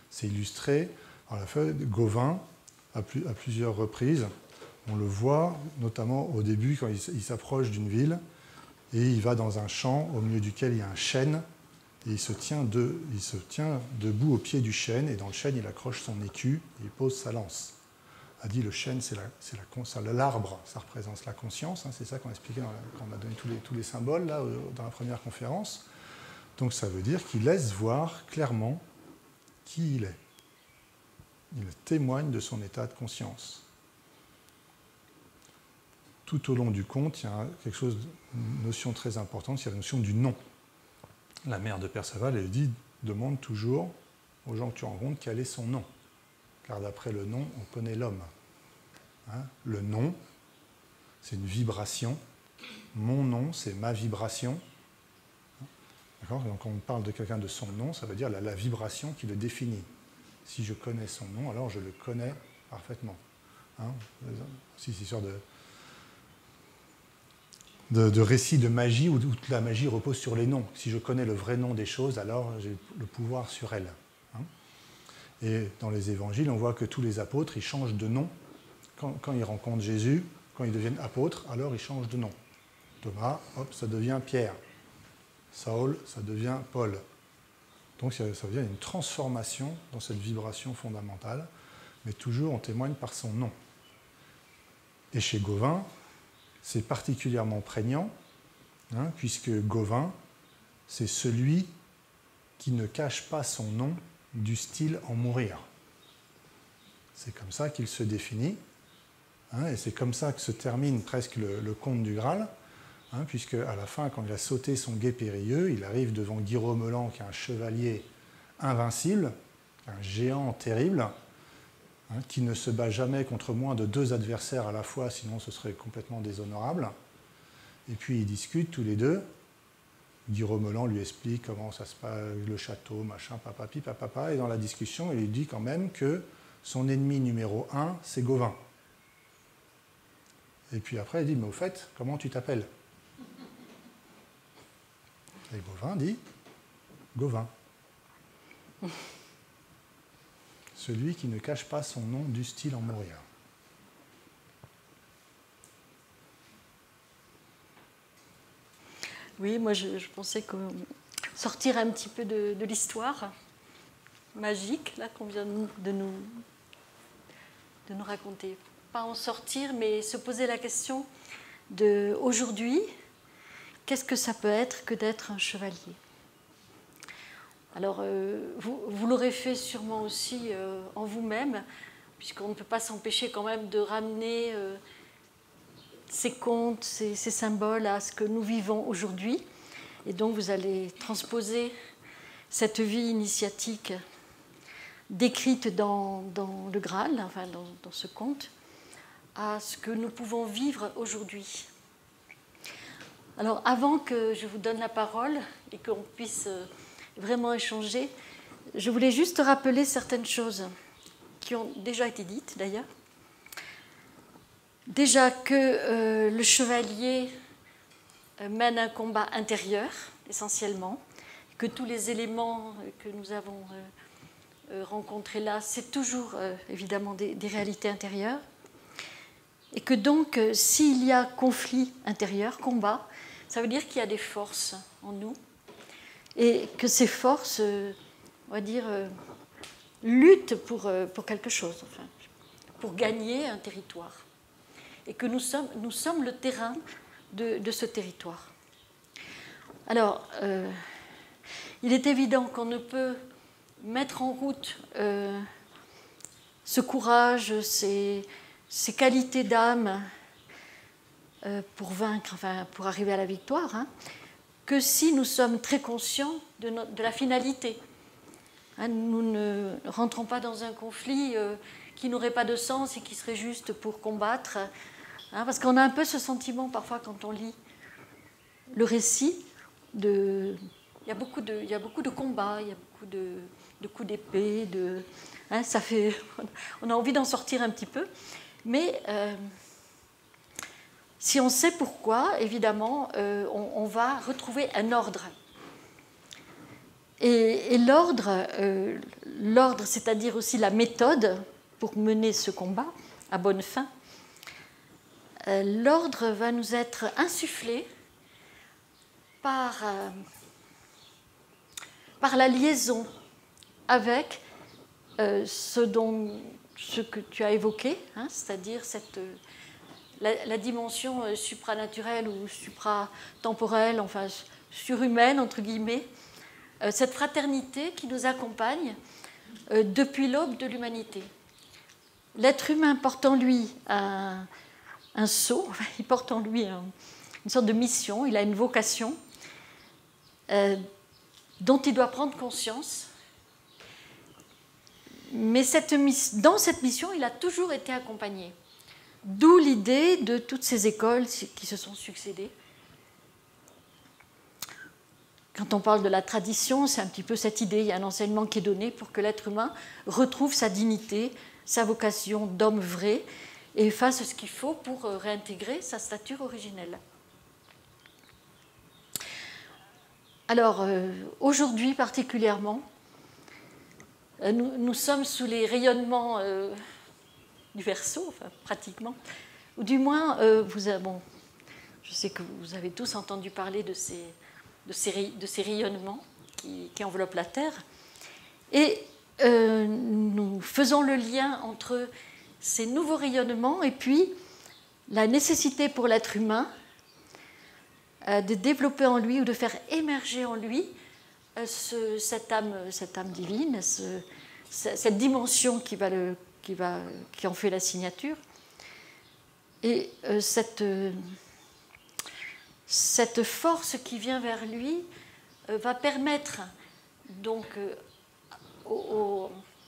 C'est illustré dans la feuille de Gauvin à plusieurs reprises. On le voit notamment au début quand il s'approche d'une ville et il va dans un champ au milieu duquel il y a un chêne et il se tient debout au pied du chêne et dans le chêne il accroche son écu et il pose sa lance. A dit le chêne, c'est l'arbre, ça représente la conscience, hein, c'est ça qu'on a expliqué quand on a donné tous les symboles là, dans la première conférence. Donc ça veut dire qu'il laisse voir clairement qui il est. Il témoigne de son état de conscience. tout au long du conte, il y a une notion très importante, c'est la notion du nom. La mère de Perceval, elle dit, demande toujours aux gens que tu rencontres quel est son nom. Car d'après le nom, on connaît l'homme. Hein? Le nom, c'est une vibration. Mon nom, c'est ma vibration. D'accord ? Donc, quand on parle de quelqu'un de son nom, ça veut dire la vibration qui le définit. Si je connais son nom, alors je le connais parfaitement. Hein ? Si c'est sûr de récits de magie où toute la magie repose sur les noms. Si je connais le vrai nom des choses, alors j'ai le pouvoir sur elles. Hein ? Et dans les évangiles, on voit que tous les apôtres, ils changent de nom. Quand ils rencontrent Jésus, quand ils deviennent apôtres, alors ils changent de nom. Thomas, hop, ça devient Pierre. Saul, ça devient Paul. Donc ça veut dire qu'il y a une transformation dans cette vibration fondamentale, mais toujours on témoigne par son nom. Et chez Gauvin, c'est particulièrement prégnant, hein, puisque Gauvin, c'est celui qui ne cache pas son nom du style en mourir. C'est comme ça qu'il se définit, hein, et c'est comme ça que se termine presque le conte du Graal, hein, puisque à la fin, quand il a sauté son guet périlleux, il arrive devant Guy Romelan, qui est un chevalier invincible, un géant terrible, hein, qui ne se bat jamais contre moins de 2 adversaires à la fois, sinon ce serait complètement déshonorable. Et puis ils discutent tous les deux. Guy Romelan lui explique comment ça se passe, le château, machin, papapi, papapa, et dans la discussion, il lui dit quand même que son ennemi numéro 1, c'est Gauvin. Et puis après, il dit, mais au fait, comment tu t'appelles ? Et Gauvin dit, Gauvin. Celui qui ne cache pas son nom du style en mourir. Oui, moi je pensais que sortir un petit peu de l'histoire magique là qu'on vient de nous raconter. Pas en sortir, mais se poser la question de aujourd'hui, qu'est-ce que ça peut être que d'être un chevalier ? Alors, vous l'aurez fait sûrement aussi en vous-même, puisqu'on ne peut pas s'empêcher quand même de ramener ces contes, ces symboles à ce que nous vivons aujourd'hui. Et donc, vous allez transposer cette vie initiatique décrite dans le Graal, enfin dans ce conte, à ce que nous pouvons vivre aujourd'hui. Alors, avant que je vous donne la parole et qu'on puisse vraiment échanger, je voulais juste rappeler certaines choses qui ont déjà été dites d'ailleurs. Déjà que le chevalier mène un combat intérieur essentiellement, que tous les éléments que nous avons rencontrés là, c'est toujours évidemment des réalités intérieures, et que donc s'il y a conflit intérieur, combat, ça veut dire qu'il y a des forces en nous, et que ces forces, on va dire, luttent pour quelque chose, enfin, pour gagner un territoire. Et que nous sommes le terrain de ce territoire. Alors, il est évident qu'on ne peut mettre en route ce courage, ces qualités d'âme pour vaincre, enfin, pour arriver à la victoire, hein, que si nous sommes très conscients de la finalité. Hein, nous ne rentrons pas dans un conflit qui n'aurait pas de sens et qui serait juste pour combattre. Hein, parce qu'on a un peu ce sentiment parfois quand on lit le récit. Il y a beaucoup de combats, il y a beaucoup de coups d'épée. Hein, on a envie d'en sortir un petit peu. Mais si on sait pourquoi, évidemment, on va retrouver un ordre. Et l'ordre, c'est-à-dire aussi la méthode pour mener ce combat à bonne fin, l'ordre va nous être insufflé par la liaison avec ce que tu as évoqué, hein, c'est-à-dire la dimension supranaturelle ou supratemporelle, enfin surhumaine, entre guillemets, cette fraternité qui nous accompagne depuis l'aube de l'humanité. L'être humain porte en lui un sceau, il porte en lui une sorte de mission, il a une vocation dont il doit prendre conscience. Mais dans cette mission, il a toujours été accompagné. D'où l'idée de toutes ces écoles qui se sont succédées. Quand on parle de la tradition, c'est un petit peu cette idée. Il y a un enseignement qui est donné pour que l'être humain retrouve sa dignité, sa vocation d'homme vrai et fasse ce qu'il faut pour réintégrer sa stature originelle. Alors, aujourd'hui particulièrement, nous sommes sous les rayonnements du Verseau, enfin, pratiquement, ou du moins, je sais que vous avez tous entendu parler de ces rayonnements qui enveloppent la Terre, et nous faisons le lien entre ces nouveaux rayonnements et puis la nécessité pour l'être humain de développer en lui ou de faire émerger en lui cette âme divine, cette dimension qui en fait la signature, et cette force qui vient vers lui va permettre donc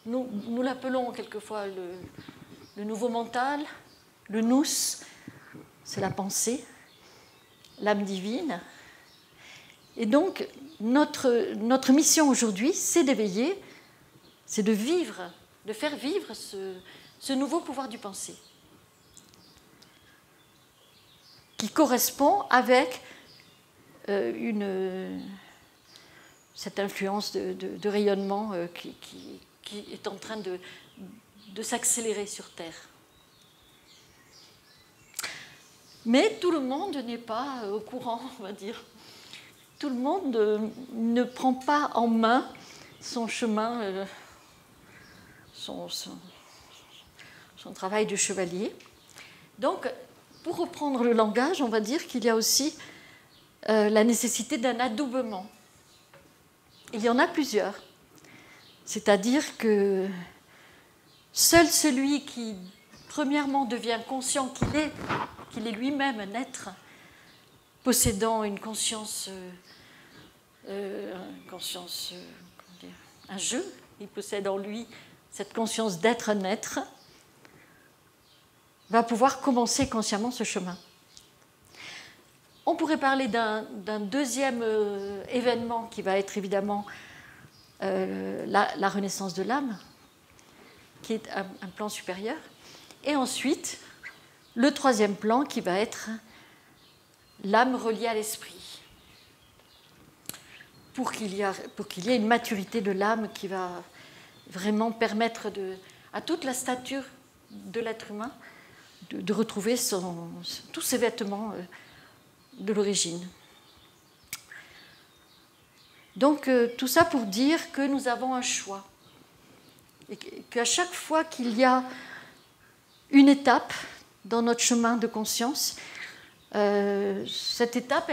nous l'appelons quelquefois le nouveau mental, le nous, c'est la pensée, l'âme divine. Et donc notre mission aujourd'hui, c'est d'éveiller, c'est de faire vivre ce nouveau pouvoir du penser, qui correspond avec cette influence de rayonnement qui est en train de s'accélérer sur Terre. Mais tout le monde n'est pas au courant, on va dire. Tout le monde ne prend pas en main son chemin, son travail de chevalier. Donc, pour reprendre le langage, on va dire qu'il y a aussi la nécessité d'un adoubement. Il y en a plusieurs. C'est-à-dire que seul celui qui, premièrement, devient conscient qu'il est lui-même un être possédant une conscience, un jeu, il possède en lui cette conscience d'être un être, va pouvoir commencer consciemment ce chemin. On pourrait parler d'un deuxième événement qui va être évidemment la renaissance de l'âme, qui est un plan supérieur, et ensuite le troisième plan qui va être l'âme reliée à l'esprit, pour qu'il y ait une maturité de l'âme qui va vraiment permettre à toute la stature de l'être humain de retrouver tous ses vêtements de l'origine. Donc tout ça pour dire que nous avons un choix, et qu'à chaque fois qu'il y a une étape dans notre chemin de conscience, cette étape,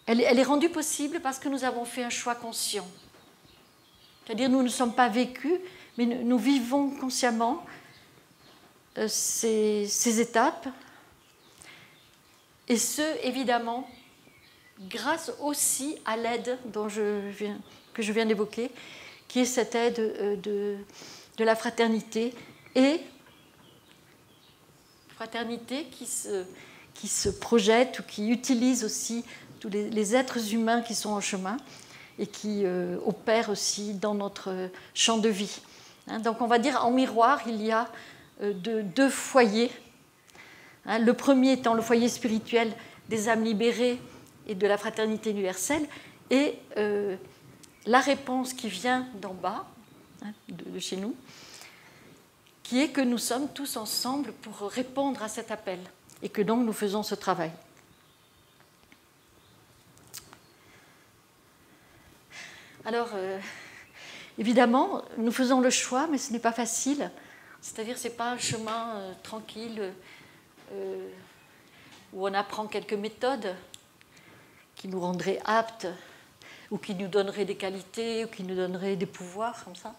elle est rendue possible parce que nous avons fait un choix conscient. C'est-à-dire nous ne sommes pas vécus, mais nous vivons consciemment ces étapes, et ce, évidemment, grâce aussi à l'aide que je viens d'évoquer, qui est cette aide de la fraternité, et fraternité qui se projette ou qui utilise aussi tous les êtres humains qui sont en chemin et qui opèrent aussi dans notre champ de vie. Donc on va dire en miroir, il y a deux foyers. Le premier étant le foyer spirituel des âmes libérées et de la fraternité universelle, et la réponse qui vient d'en bas, de chez nous, qui est que nous sommes tous ensemble pour répondre à cet appel, et que donc nous faisons ce travail. Alors, évidemment, nous faisons le choix, mais ce n'est pas facile. C'est-à-dire que ce n'est pas un chemin tranquille où on apprend quelques méthodes qui nous rendraient aptes, ou qui nous donneraient des qualités, ou qui nous donneraient des pouvoirs, comme ça.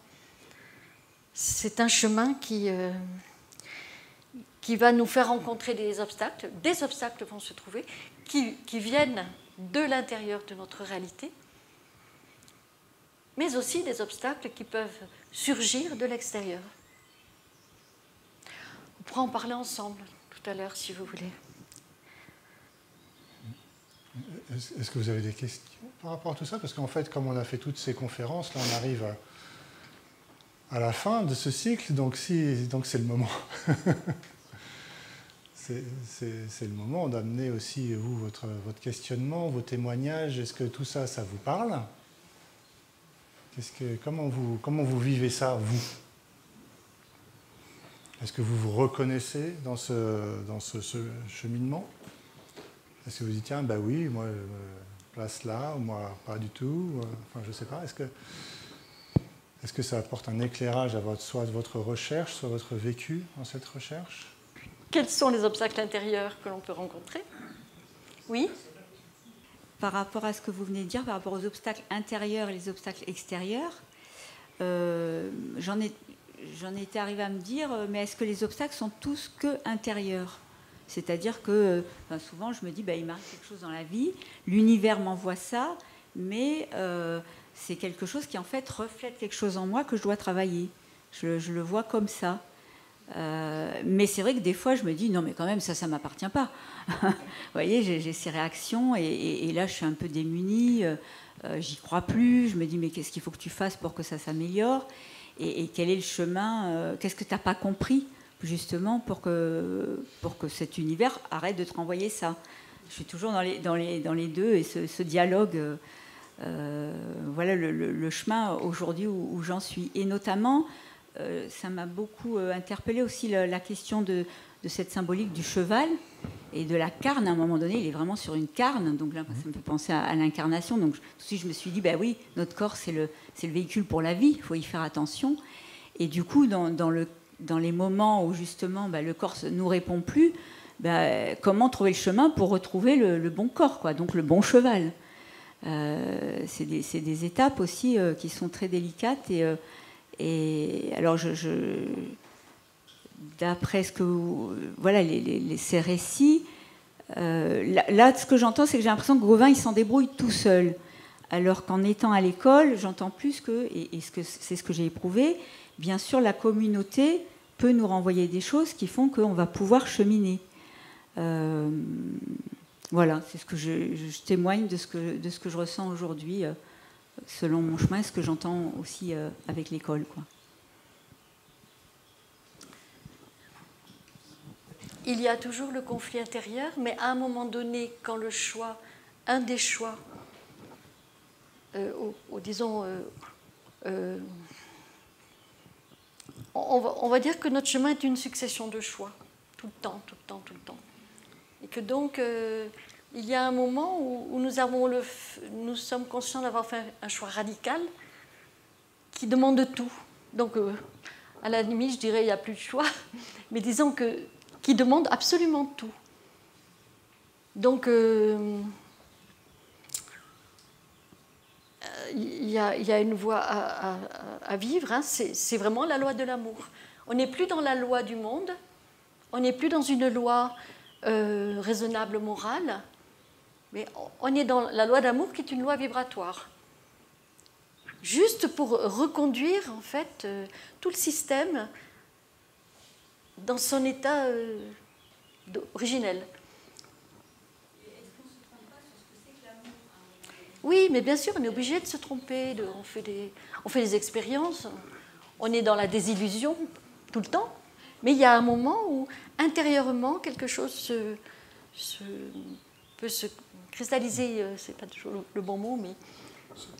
C'est un chemin qui va nous faire rencontrer des obstacles. Des obstacles vont se trouver qui viennent de l'intérieur de notre réalité, mais aussi des obstacles qui peuvent surgir de l'extérieur. On pourra en parler ensemble tout à l'heure, si vous voulez. Est-ce que vous avez des questions par rapport à tout ça? Parce qu'en fait, comme on a fait toutes ces conférences, là, on arrive à la fin de ce cycle, donc c'est le moment. C'est le moment d'amener aussi, vous, votre questionnement, vos témoignages. Est-ce que tout ça, ça vous parle? Comment vous vivez ça, vous? Est-ce que vous vous reconnaissez dans ce cheminement? Est-ce que vous dites, tiens, ben oui, moi, je me place là, ou moi, pas du tout? Enfin, je ne sais pas. Est-ce que ça apporte un éclairage à soit votre recherche, soit votre vécu dans cette recherche? Quels sont les obstacles intérieurs que l'on peut rencontrer? Oui? Par rapport à ce que vous venez de dire, par rapport aux obstacles intérieurs et les obstacles extérieurs, j'en étais arrivée à me dire, mais est-ce que les obstacles sont tous que intérieurs? C'est-à-dire que souvent je me dis, il m'arrive quelque chose dans la vie, l'univers m'envoie ça, mais c'est quelque chose qui en fait reflète quelque chose en moi que je dois travailler. Je le vois comme ça. Mais c'est vrai que des fois je me dis non mais quand même ça m'appartient pas. Vous voyez, j'ai ces réactions et là je suis un peu démunie, j'y crois plus, je me dis mais qu'est-ce qu'il faut que tu fasses pour que ça s'améliore et quel est le chemin, qu'est-ce que tu n'as pas compris justement pour que cet univers arrête de te renvoyer ça. Je suis toujours dans les deux et ce dialogue, voilà le chemin aujourd'hui où j'en suis. Et notamment ça m'a beaucoup interpellée aussi la question de cette symbolique du cheval et de la carne. À un moment donné, il est vraiment sur une carne, donc là, ça me fait penser à l'incarnation. Donc tout de suite, je me suis dit, oui, notre corps, c'est le véhicule pour la vie, il faut y faire attention. Et du coup, dans les moments où justement le corps ne nous répond plus, comment trouver le chemin pour retrouver le bon corps, quoi, donc le bon cheval. C'est des étapes aussi qui sont très délicates et alors, d'après ce que voilà ces récits, là, ce que j'entends, c'est que j'ai l'impression que Gauvin, il s'en débrouille tout seul. Alors qu'en étant à l'école, j'entends plus que, et c'est ce que j'ai éprouvé, bien sûr, la communauté peut nous renvoyer des choses qui font qu'on va pouvoir cheminer. Voilà, c'est ce que je témoigne de ce que je ressens aujourd'hui. Selon mon chemin, ce que j'entends aussi avec l'école, quoi. Il y a toujours le conflit intérieur, mais à un moment donné, quand un des choix, disons, on va dire que notre chemin est une succession de choix, tout le temps. Et que donc, il y a un moment où nous sommes conscients d'avoir fait un choix radical qui demande tout. Donc, à la limite, je dirais il n'y a plus de choix, mais disons qui demande absolument tout. Donc, il y a une voie à vivre, hein. C'est vraiment la loi de l'amour. On n'est plus dans la loi du monde, on n'est plus dans une loi raisonnable morale, mais on est dans la loi d'amour qui est une loi vibratoire. Juste pour reconduire, en fait, tout le système dans son état originel. Oui, mais bien sûr, on est obligé de se tromper. On fait des expériences, on est dans la désillusion tout le temps, mais il y a un moment où, intérieurement, quelque chose peut se cristalliser, c'est pas toujours le bon mot, mais...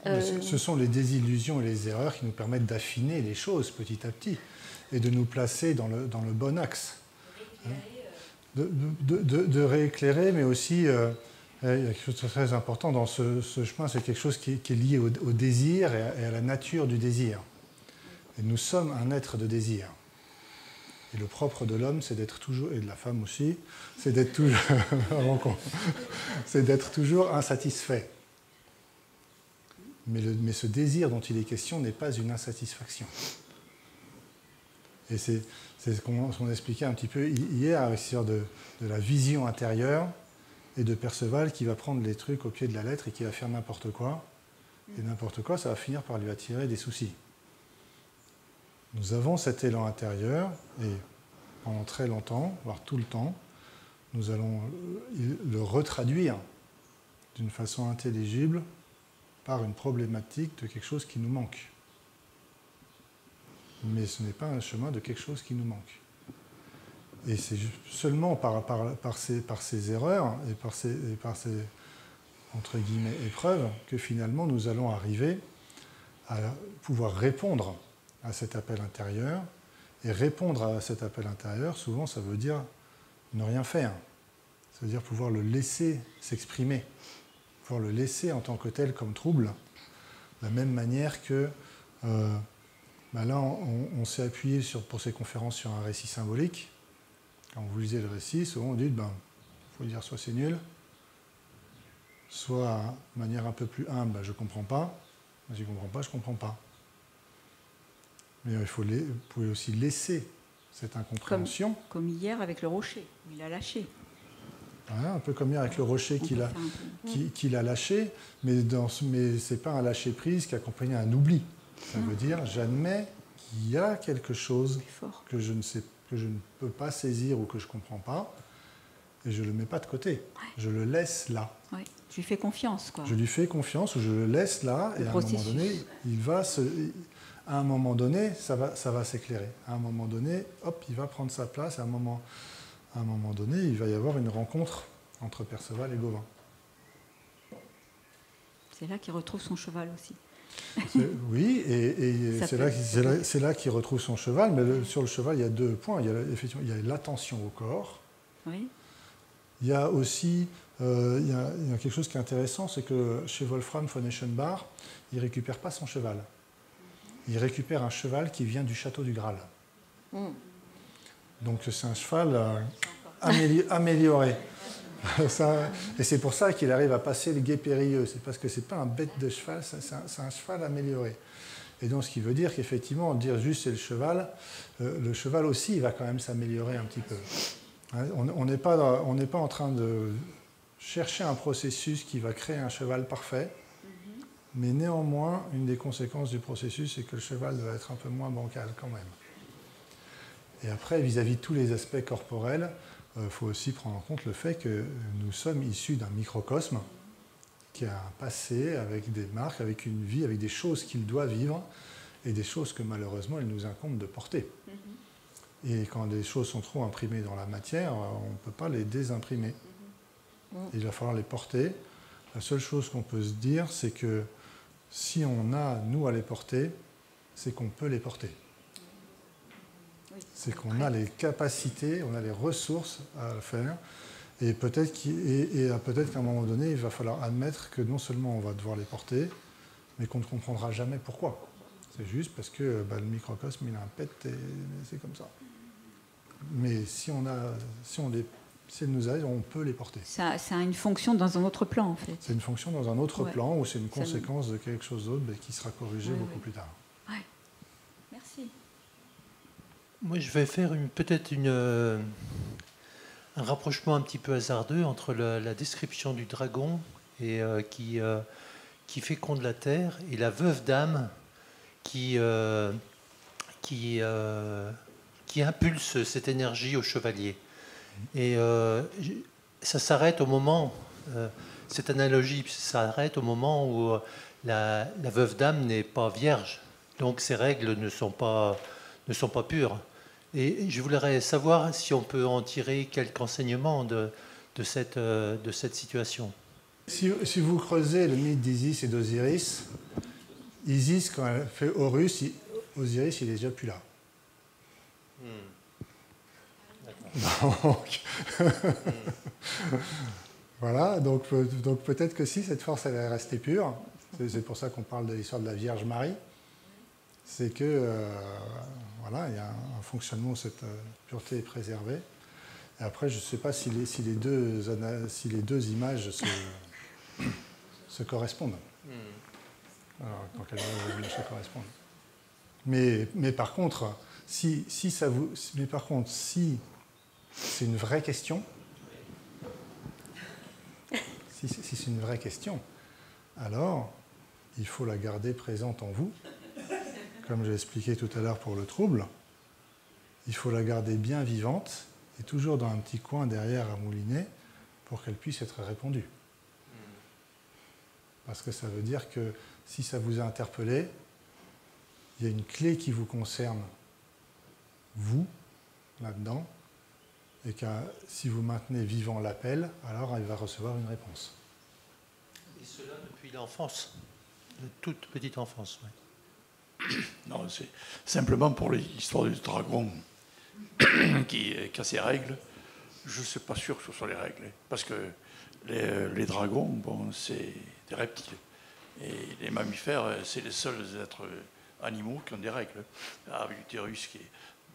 Ce sont les désillusions et les erreurs qui nous permettent d'affiner les choses petit à petit et de nous placer dans le bon axe. De rééclairer, mais aussi, il y a quelque chose de très important dans ce chemin, c'est quelque chose qui est lié au désir et à la nature du désir. Et nous sommes un être de désir. Et le propre de l'homme, c'est d'être toujours, et de la femme aussi, c'est d'être toujours insatisfait. Mais ce désir dont il est question n'est pas une insatisfaction. Et c'est ce qu'on expliquait un petit peu hier, sur de la vision intérieure et de Perceval qui va prendre les trucs au pied de la lettre et qui va faire n'importe quoi. Et n'importe quoi, ça va finir par lui attirer des soucis. Nous avons cet élan intérieur et pendant très longtemps, voire tout le temps, nous allons le retraduire d'une façon intelligible par une problématique de quelque chose qui nous manque. Mais ce n'est pas un chemin de quelque chose qui nous manque. Et c'est seulement par ces erreurs et par ces entre guillemets épreuves que finalement nous allons arriver à pouvoir répondre à cet appel intérieur. Et répondre à cet appel intérieur, souvent ça veut dire ne rien faire. Ça veut dire pouvoir le laisser s'exprimer, pouvoir le laisser en tant que tel comme trouble, de la même manière que là on s'est appuyé pour ces conférences sur un récit symbolique. Quand vous lisez le récit, souvent on dit faut dire soit c'est nul, soit de manière un peu plus humble, je ne comprends pas, je ne comprends pas, je ne comprends pas. Mais vous pouvez aussi laisser cette incompréhension. Comme hier avec le rocher, où il a lâché. Ouais, un peu comme hier avec le rocher qu'il a lâché, mais ce n'est pas un lâcher-prise qui accompagne un oubli. Ça veut dire, j'admets qu'il y a quelque chose que je ne peux pas saisir ou que je ne comprends pas, et je ne le mets pas de côté. Ouais. Je le laisse là. Ouais. Je lui fais confiance, quoi. Je lui fais confiance, ou je le laisse là, et à un moment donné, à un moment donné, ça va s'éclairer. À un moment donné, hop, il va prendre sa place. À un moment donné, il va y avoir une rencontre entre Perceval et Gauvin. C'est là qu'il retrouve son cheval aussi. Oui, et c'est là qu'il retrouve son cheval. Mais sur le cheval, il y a 2 points. Effectivement, il y a l'attention au corps. Oui. Il y a aussi il y a quelque chose qui est intéressant, c'est que chez Wolfram von Eschenbach, il ne récupère pas son cheval. Il récupère un cheval qui vient du château du Graal. Donc c'est un cheval amélioré. Et c'est pour ça qu'il arrive à passer le gué périlleux. C'est parce que ce n'est pas un bête de cheval, c'est un cheval amélioré. Et donc ce qui veut dire qu'effectivement, dire juste c'est le cheval aussi, il va quand même s'améliorer un petit peu. On n'est pas en train de chercher un processus qui va créer un cheval parfait. Mais néanmoins, une des conséquences du processus, c'est que le cheval doit être un peu moins bancal quand même. Et après, vis-à-vis de tous les aspects corporels, il faut aussi prendre en compte le fait que nous sommes issus d'un microcosme qui a un passé avec des marques, avec une vie, avec des choses qu'il doit vivre et des choses que malheureusement, il nous incombe de porter. Et quand des choses sont trop imprimées dans la matière, on ne peut pas les désimprimer. Il va falloir les porter. La seule chose qu'on peut se dire, c'est que si on a, nous, à les porter, c'est qu'on peut les porter. C'est qu'on a les capacités, on a les ressources à le faire. Et peut-être qu'à un moment donné, il va falloir admettre que non seulement on va devoir les porter, mais qu'on ne comprendra jamais pourquoi. C'est juste parce que le microcosme, il a un pet et c'est comme ça. Mais si elles nous arrivent, on peut les porter. Ça a une fonction dans un autre plan, en fait. C'est une fonction dans un autre plan, ou c'est une conséquence de quelque chose d'autre qui sera corrigé beaucoup plus tard. Ouais. Merci. Moi, je vais faire peut-être un rapprochement un petit peu hasardeux entre la description du dragon et, qui féconde la terre, et la veuve d'âme qui impulse cette énergie au chevalier. Et ça s'arrête au moment, cette analogie s'arrête au moment où la veuve d'âme n'est pas vierge, donc ses règles ne sont pas pures. Et je voudrais savoir si on peut en tirer quelques enseignements de cette situation. Si vous creusez le mythe d'Isis et d'Osiris, Isis, quand elle fait Horus, Osiris, il n'est déjà plus là. Donc, voilà, donc peut-être que si cette force elle est restée pure, c'est pour ça qu'on parle de l'histoire de la Vierge Marie, c'est que voilà, il y a un fonctionnement où cette pureté est préservée. Et après, je ne sais pas si les deux images se correspondent. Alors, dans quelle mesure se correspondent. Mais par contre, Mais par contre, si c'est une vraie question, si c'est une vraie question, alors il faut la garder présente en vous. Comme j'ai expliqué tout à l'heure pour le trouble, il faut la garder bien vivante et toujours dans un petit coin derrière à mouliner pour qu'elle puisse être répondue. Parce que ça veut dire que si ça vous a interpellé, il y a une clé qui vous concerne, vous, là-dedans, et que si vous maintenez vivant l'appel, alors il va recevoir une réponse. Et cela depuis l'enfance, de toute petite enfance, oui. Non, c'est simplement pour l'histoire du dragon qui a ses règles. Je ne suis pas sûr que ce soit les règles, parce que les dragons, bon, c'est des reptiles. Et les mammifères, c'est les seuls êtres animaux qui ont des règles. Avec l'utérus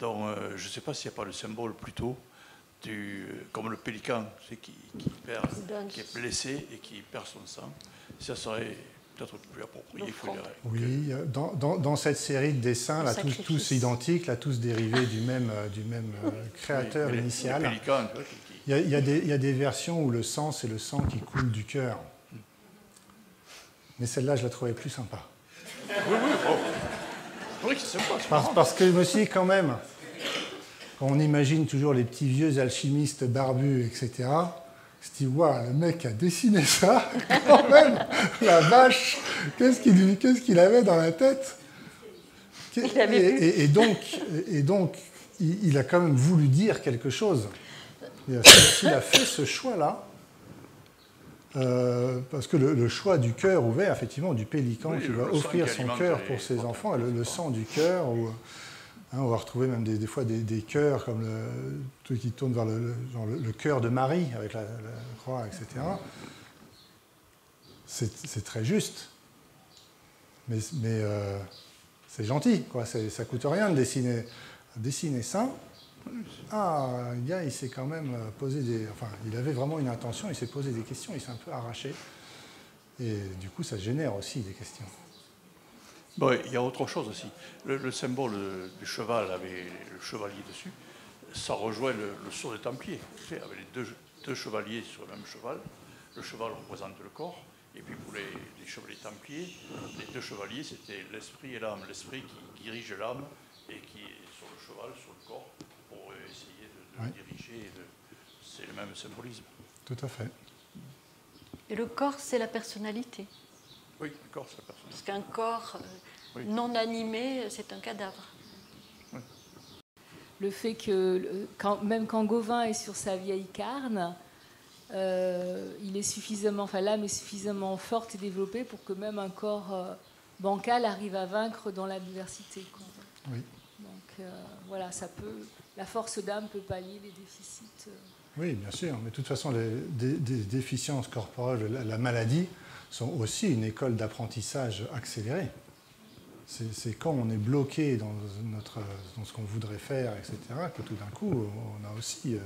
donc je ne sais pas s'il n'y a pas le symbole plutôt comme le pélican, qui est blessé et qui perd son sang. Ça serait peut-être plus approprié. Oui, dans cette série de dessins, là, tous identiques, là, tous dérivés du même créateur initial. Le pélican, il y a des versions où le sang, c'est le sang qui coule du cœur. Mais celle-là, je la trouvais plus sympa. Oui, c'est sympa. Parce que je me suis dit, quand même, quand on imagine toujours les petits vieux alchimistes barbus, etc., je me dis, waouh, le mec a dessiné ça, quand même, la vache, qu'est-ce qu'il avait dans la tête? Et donc, il a quand même voulu dire quelque chose. S'il a fait ce choix-là, parce que le choix du cœur ouvert, effectivement, du pélican qui va offrir son cœur pour ses enfants, le sang du cœur, on va retrouver même des fois des cœurs comme truc qui tourne vers le cœur de Marie avec la croix, etc. C'est très juste, mais c'est gentil, quoi. Ça coûte rien de dessiner ça. Ah, le gars, il s'est quand même posé il avait vraiment une intention, il s'est posé des questions, il s'est un peu arraché. Et du coup, ça génère aussi des questions. Bon, il y a autre chose aussi. Le symbole du cheval avec le chevalier dessus, ça rejoint le sceau des Templiers. Avec les deux chevaliers sur le même cheval. Le cheval représente le corps. Et puis pour les chevaliers Templiers, les deux chevaliers, c'était l'esprit et l'âme. L'esprit qui dirige l'âme et qui est sur le cheval, sur le corps, pour essayer de le diriger. C'est le même symbolisme. Tout à fait. Et le corps, c'est la personnalité. Oui, le corps, c'est la personnalité. Parce qu'un corps non animé, c'est un cadavre. Oui. Le fait que, même quand Gauvin est sur sa vieille carne, il est suffisamment, l'âme est suffisamment forte et développée pour que même un corps bancal arrive à vaincre dans l'adversité. Oui. Donc voilà, la force d'âme peut pallier les déficits. Oui, bien sûr, mais de toute façon, les déficiences corporelles, la maladie, sont aussi une école d'apprentissage accélérée. C'est quand on est bloqué dans ce qu'on voudrait faire, etc., que tout d'un coup, on a aussi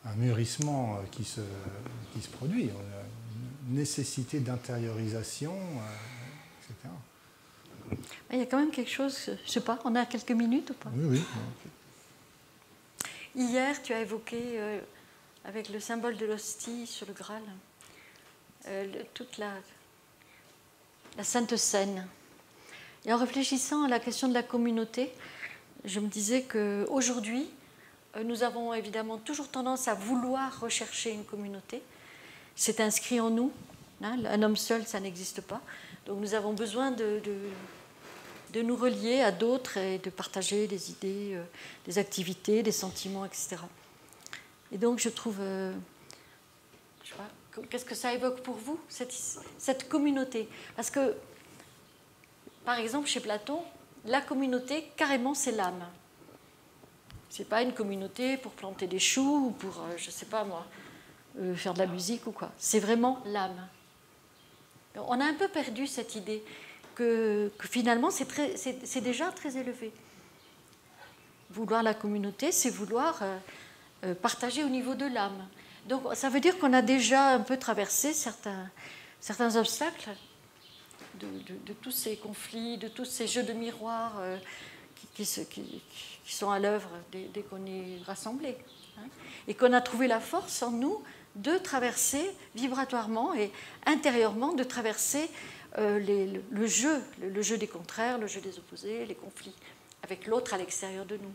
un mûrissement qui se produit. On a une nécessité d'intériorisation, etc. Il y a quand même quelque chose, je ne sais pas, on a quelques minutes ou pas? Oui. Hier, tu as évoqué, avec le symbole de l'hostie sur le Graal, toute la Sainte Seine. Et en réfléchissant à la question de la communauté, je me disais qu'aujourd'hui, nous avons évidemment toujours tendance à vouloir rechercher une communauté. C'est inscrit en nous. Hein, un homme seul, ça n'existe pas. Donc nous avons besoin de nous relier à d'autres et de partager des idées, des activités, des sentiments, etc. Et donc je trouve... je sais pas, qu'est-ce que ça évoque pour vous, cette communauté? Parce que, par exemple, chez Platon, la communauté, carrément, c'est l'âme. Ce n'est pas une communauté pour planter des choux ou pour, je ne sais pas moi, faire de la musique ou quoi. C'est vraiment l'âme. On a un peu perdu cette idée que finalement, c'est déjà très élevé. Vouloir la communauté, c'est vouloir partager au niveau de l'âme. Donc, ça veut dire qu'on a déjà un peu traversé certains obstacles de tous ces conflits, de tous ces jeux de miroirs qui sont à l'œuvre dès qu'on est rassemblés. Hein, et qu'on a trouvé la force en nous de traverser vibratoirement et intérieurement, de traverser le jeu des contraires, le jeu des opposés, les conflits avec l'autre à l'extérieur de nous.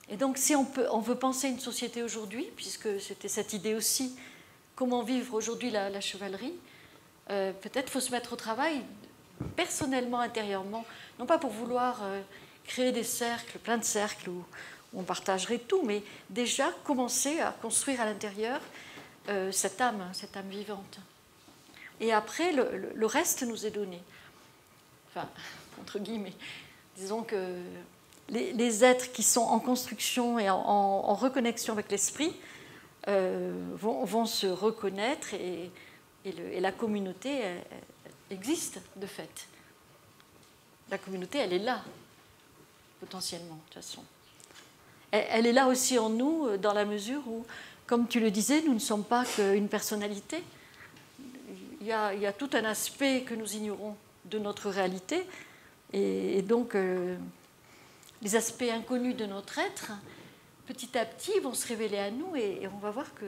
Et donc, si on veut penser une société aujourd'hui, puisque c'était cette idée aussi, comment vivre aujourd'hui la chevalerie, peut-être faut se mettre au travail personnellement, intérieurement, non pas pour vouloir créer des cercles, plein de cercles où on partagerait tout, mais déjà commencer à construire à l'intérieur cette âme vivante. Et après, le reste nous est donné. Enfin, entre guillemets, disons que les êtres qui sont en construction et en reconnexion avec l'esprit vont se reconnaître et la communauté existe de fait. La communauté, elle est là, potentiellement, de toute façon. Elle est là aussi en nous, dans la mesure où, comme tu le disais, nous ne sommes pas qu'une personnalité. Il y a tout un aspect que nous ignorons de notre réalité, et donc les aspects inconnus de notre être, petit à petit, vont se révéler à nous, et on va voir que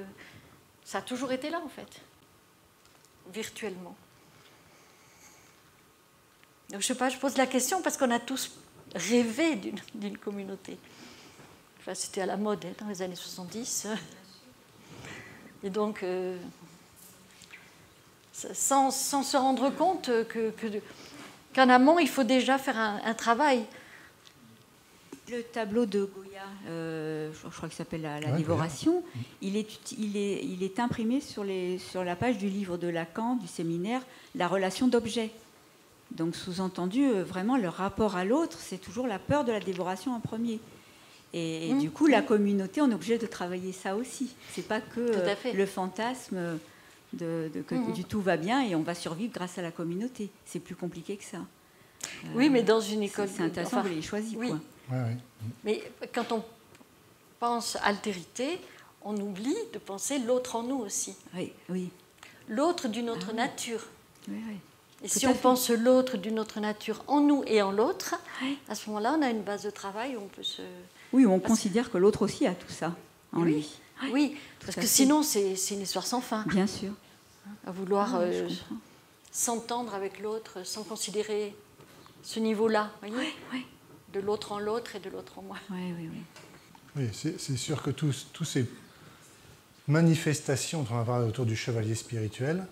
ça a toujours été là, en fait, virtuellement. Donc, je ne sais pas, je pose la question parce qu'on a tous rêvé d'une communauté. Enfin, c'était à la mode dans les années 70. Et donc, sans se rendre compte qu'en amont, il faut déjà faire un travail. Le tableau de Goya, je crois qu'il s'appelle la Dévoration, il est imprimé sur la page du livre de Lacan, du séminaire, La relation d'objet. Donc, sous-entendu, vraiment, le rapport à l'autre, c'est toujours la peur de la dévoration en premier. Et du coup, la communauté, on est obligé de travailler ça aussi. C'est pas que le fantasme que du tout va bien et on va survivre grâce à la communauté. C'est plus compliqué que ça. Oui, mais dans une école... C'est intéressant, vous l'ayez choisi. Oui. Quoi. Ouais. Mais quand on pense altérité, on oublie de penser l'autre en nous aussi. Oui. L'autre d'une autre nature. Oui. Et si on pense l'autre d'une autre nature en nous et en l'autre, à ce moment-là, on a une base de travail où on peut se... Oui, on considère que l'autre aussi a tout ça en lui. Oui, parce que sinon, c'est une histoire sans fin. Bien sûr. À vouloir s'entendre avec l'autre sans considérer ce niveau-là, voyez, de l'autre en l'autre et de l'autre en moi. Oui, c'est sûr que tous ces manifestations dont on va parler autour du chevalier spirituel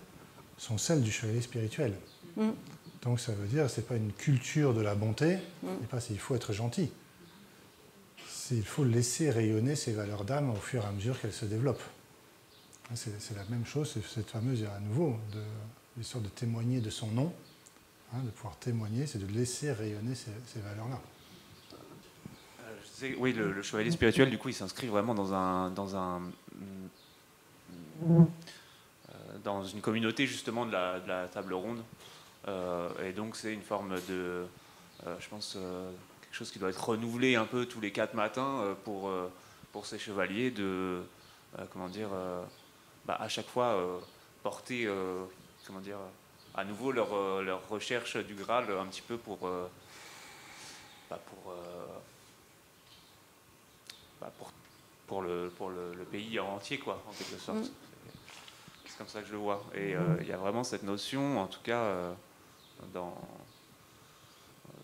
sont celles du chevalier spirituel. Donc ça veut dire que ce n'est pas une culture de la bonté, il faut être gentil. Il faut laisser rayonner ces valeurs d'âme au fur et à mesure qu'elles se développent. C'est la même chose, c'est cette fameuse, à nouveau, l'histoire de témoigner de son nom, de pouvoir témoigner, c'est de laisser rayonner ces valeurs-là. Oui, le chevalier spirituel, du coup, il s'inscrit vraiment dans une communauté, justement, de la table ronde. Et donc, c'est une forme de, je pense, quelque chose qui doit être renouvelé un peu tous les 4 matins pour ces chevaliers de, à chaque fois porter, à nouveau leur recherche du Graal un petit peu pour le pays entier, quoi, en quelque sorte. C'est comme ça que je le vois. Et il y a vraiment cette notion, en tout cas,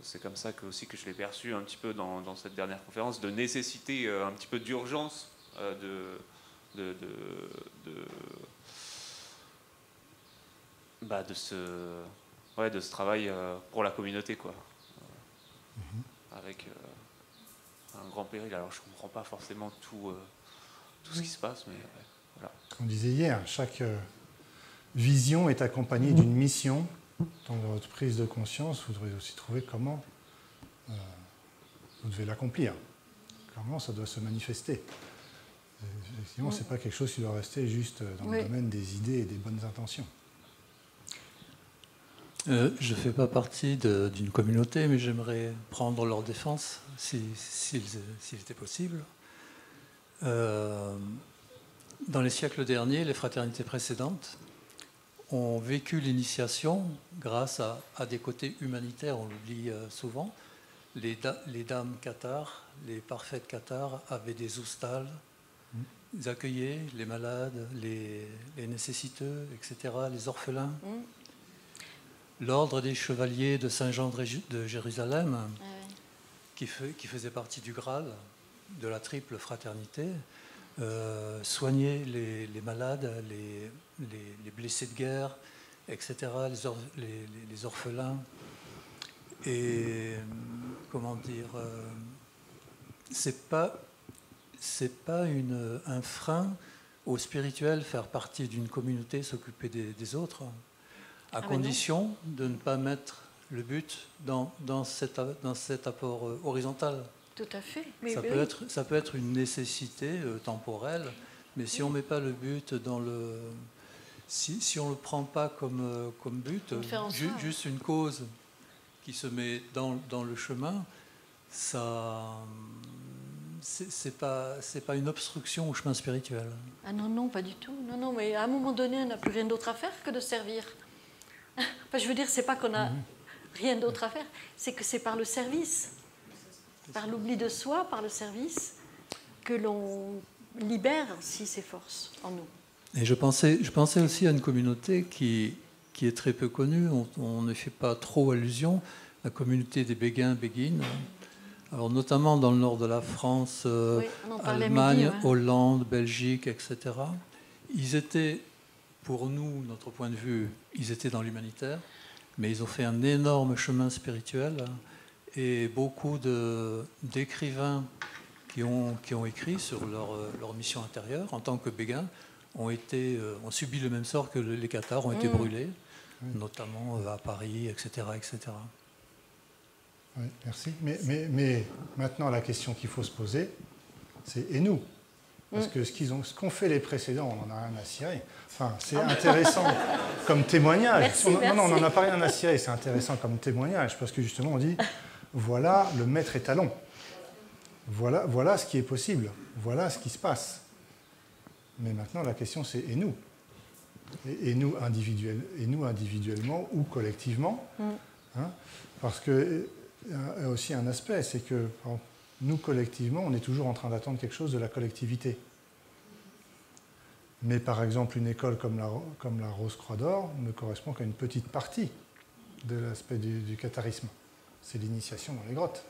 c'est comme ça aussi que je l'ai perçu un petit peu dans cette dernière conférence, de nécessité un petit peu d'urgence de ce travail pour la communauté, quoi. Avec un grand péril. Alors je ne comprends pas forcément tout ce qui se passe, mais voilà. Comme on disait hier, chaque vision est accompagnée d'une mission. Donc dans votre prise de conscience, vous devrez aussi trouver comment vous devez l'accomplir, comment ça doit se manifester. Effectivement, ce n'est pas quelque chose qui doit rester juste dans le domaine des idées et des bonnes intentions. Je ne fais pas partie d'une communauté, mais j'aimerais prendre leur défense, s'il était possible. Dans les siècles derniers, les fraternités précédentes ont vécu l'initiation grâce à des côtés humanitaires, on l'oublie souvent, les dames cathares, les parfaites cathares, avaient des oustales. Ils accueillaient les malades, les nécessiteux, etc., les orphelins. L'ordre des chevaliers de Saint-Jean de Jérusalem, qui faisait partie du Graal, de la triple fraternité, soignait les malades, les blessés de guerre, etc., les orphelins. Et comment dire, c'est pas un frein au spirituel faire partie d'une communauté, s'occuper des autres, à condition de ne pas mettre le but dans cet apport horizontal. Tout à fait. Ça peut être une nécessité temporelle, mais si on ne met pas le but dans le... Si on ne le prend pas comme but, juste une cause qui se met dans le chemin, ça... c'est pas une obstruction au chemin spirituel. Ah non, pas du tout. Non, mais à un moment donné, on n'a plus rien d'autre à faire que de servir. Enfin, je veux dire, c'est pas qu'on a rien d'autre à faire, c'est que c'est par le service, par l'oubli de soi, par le service, que l'on libère aussi ses forces en nous. Et je pensais aussi à une communauté qui est très peu connue, on ne fait pas trop allusion, la communauté des Béguins-Béguines. Alors, notamment dans le nord de la France, Allemagne, Hollande, Belgique, etc. Ils étaient, pour nous, notre point de vue, ils étaient dans l'humanitaire, mais ils ont fait un énorme chemin spirituel et beaucoup d'écrivains qui ont écrit sur leur mission intérieure en tant que Béguins ont subi le même sort que les cathares, ont été brûlés, notamment à Paris, etc. etc. Oui, merci. Mais maintenant, la question qu'il faut se poser, c'est et nous? Parce que ce qu'ont fait les précédents, on n'en a rien à cirer. Enfin, c'est intéressant comme témoignage. Merci. Non, on n'en a pas rien à cirer, c'est intéressant comme témoignage, parce que justement, on dit, voilà le maître étalon. Voilà ce qui est possible. Voilà ce qui se passe. Mais maintenant, la question, c'est et nous? Et nous, individuellement ou collectivement, hein, parce que il y a aussi un aspect, c'est que nous, collectivement, on est toujours en train d'attendre quelque chose de la collectivité. Mais par exemple, une école comme la Rose-Croix d'Or ne correspond qu'à une petite partie de l'aspect du catharisme. C'est l'initiation dans les grottes.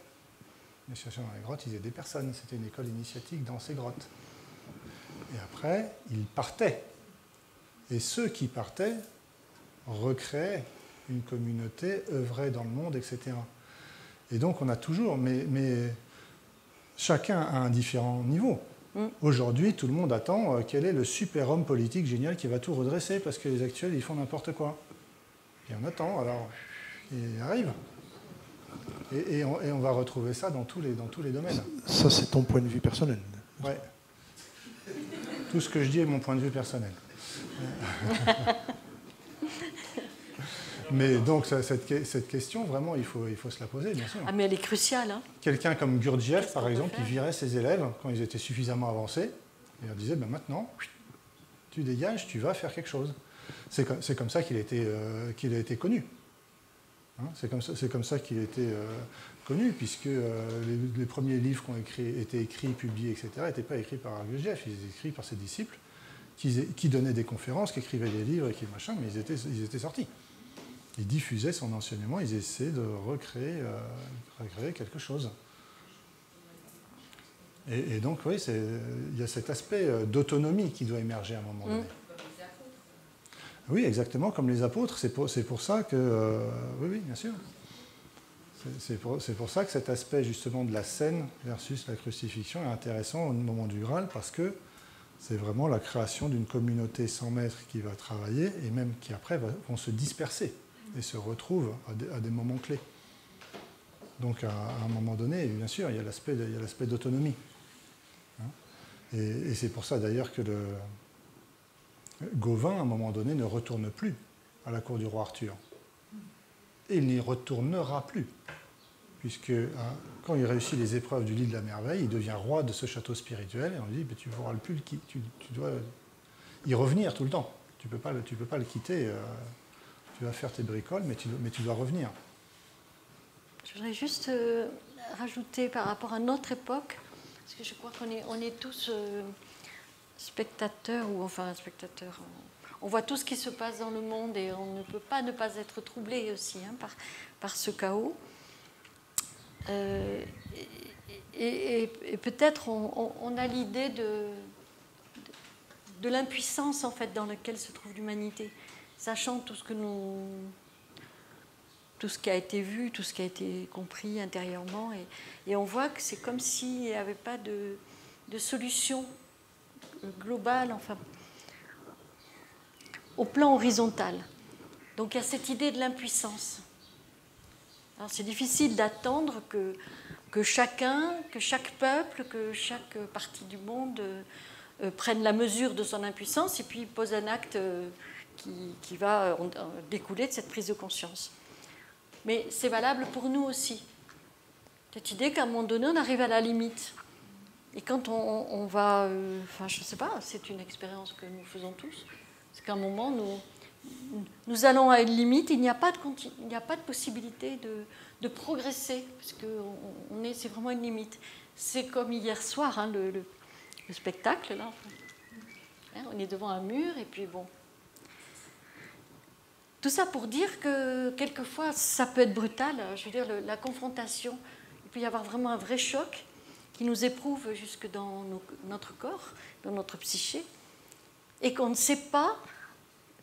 L'initiation dans les grottes, ils aidaient personne. C'était une école initiatique dans ces grottes. Et après, ils partaient. Et ceux qui partaient recréaient une communauté, œuvraient dans le monde, etc. Et donc, on a toujours, mais chacun à un différent niveau. Aujourd'hui, tout le monde attend quel est le super homme politique génial qui va tout redresser, parce que les actuels, ils font n'importe quoi. Et on attend, alors, il arrive. Et on va retrouver ça dans tous les domaines. Ça, c'est ton point de vue personnel. Ouais. Tout ce que je dis est mon point de vue personnel. Mais donc, cette question, vraiment, il faut se la poser, bien sûr. Ah, mais elle est cruciale. Hein. Quelqu'un comme Gurdjieff, par exemple, qui virait ses élèves quand ils étaient suffisamment avancés, et leur disait, ben maintenant, tu dégages, tu vas faire quelque chose. C'est comme ça qu'il a été connu. Hein, c'est comme ça qu'il a été connu, puisque les premiers livres qui ont été écrits, publiés, etc., n'étaient pas écrits par Gurdjieff, ils étaient écrits par ses disciples, qui donnaient des conférences, qui écrivaient des livres, et qui machin, mais ils étaient sortis. Ils diffusaient son enseignement, ils essaient de recréer quelque chose. Et donc, oui, il y a cet aspect d'autonomie qui doit émerger à un moment donné. Oui, exactement, comme les apôtres. C'est pour ça que... oui, bien sûr. C'est pour ça que cet aspect, justement, de la scène versus la crucifixion est intéressant au moment du Graal, parce que c'est vraiment la création d'une communauté sans maître qui va travailler, et même qui, après, vont se disperser et se retrouvent à des moments clés. Donc, à un moment donné, bien sûr, il y a l'aspect d'autonomie. Hein, et c'est pour ça, d'ailleurs, que Gauvin, à un moment donné, ne retourne plus à la cour du roi Arthur. Et il n'y retournera plus, puisque quand il réussit les épreuves du lit de la merveille, il devient roi de ce château spirituel, et on lui dit, tu ne pourras plus tu dois y revenir tout le temps. Tu ne peux pas le quitter. Tu vas faire tes bricoles, mais tu dois revenir. Je voudrais juste rajouter par rapport à notre époque, parce que je crois qu'on est tous spectateurs, ou enfin spectateurs, on voit tout ce qui se passe dans le monde et on ne peut pas ne pas être troublé aussi par ce chaos. Et peut-être on a l'idée de l'impuissance en fait dans laquelle se trouve l'humanité, sachant tout ce qui a été vu, tout ce qui a été compris intérieurement, et on voit que c'est comme s'il n'y avait pas de solution globale, enfin, au plan horizontal. Donc il y a cette idée de l'impuissance. Alors c'est difficile d'attendre que chaque peuple, que chaque partie du monde prenne la mesure de son impuissance et puis pose un acte qui va découler de cette prise de conscience. Mais c'est valable pour nous aussi. Cette idée qu'à un moment donné, on arrive à la limite. Et quand on va... enfin, je ne sais pas, c'est une expérience que nous faisons tous. C'est qu'à un moment, nous allons à une limite, il n'y a pas de possibilité de progresser, parce que c'est vraiment une limite. C'est comme hier soir, hein, le spectacle, là. Hein, on est devant un mur, et puis bon... Tout ça pour dire que quelquefois, ça peut être brutal. Je veux dire, la confrontation, il peut y avoir vraiment un vrai choc qui nous éprouve jusque dans notre corps, dans notre psyché, et qu'on ne sait pas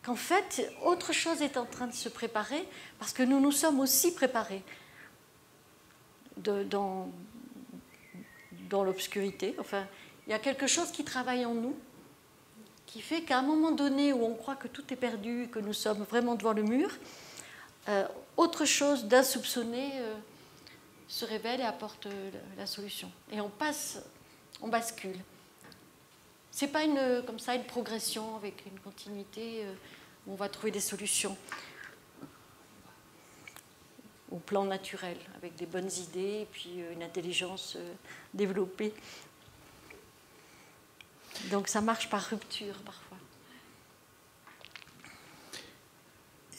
qu'en fait, autre chose est en train de se préparer, parce que nous nous sommes aussi préparés dans l'obscurité. Enfin, il y a quelque chose qui travaille en nous, qui fait qu'à un moment donné où on croit que tout est perdu, que nous sommes vraiment devant le mur, autre chose d'insoupçonné se révèle et apporte la solution. Et on bascule. Ce n'est pas comme ça une progression avec une continuité où on va trouver des solutions au plan naturel, avec des bonnes idées et puis une intelligence développée. Donc ça marche par rupture parfois.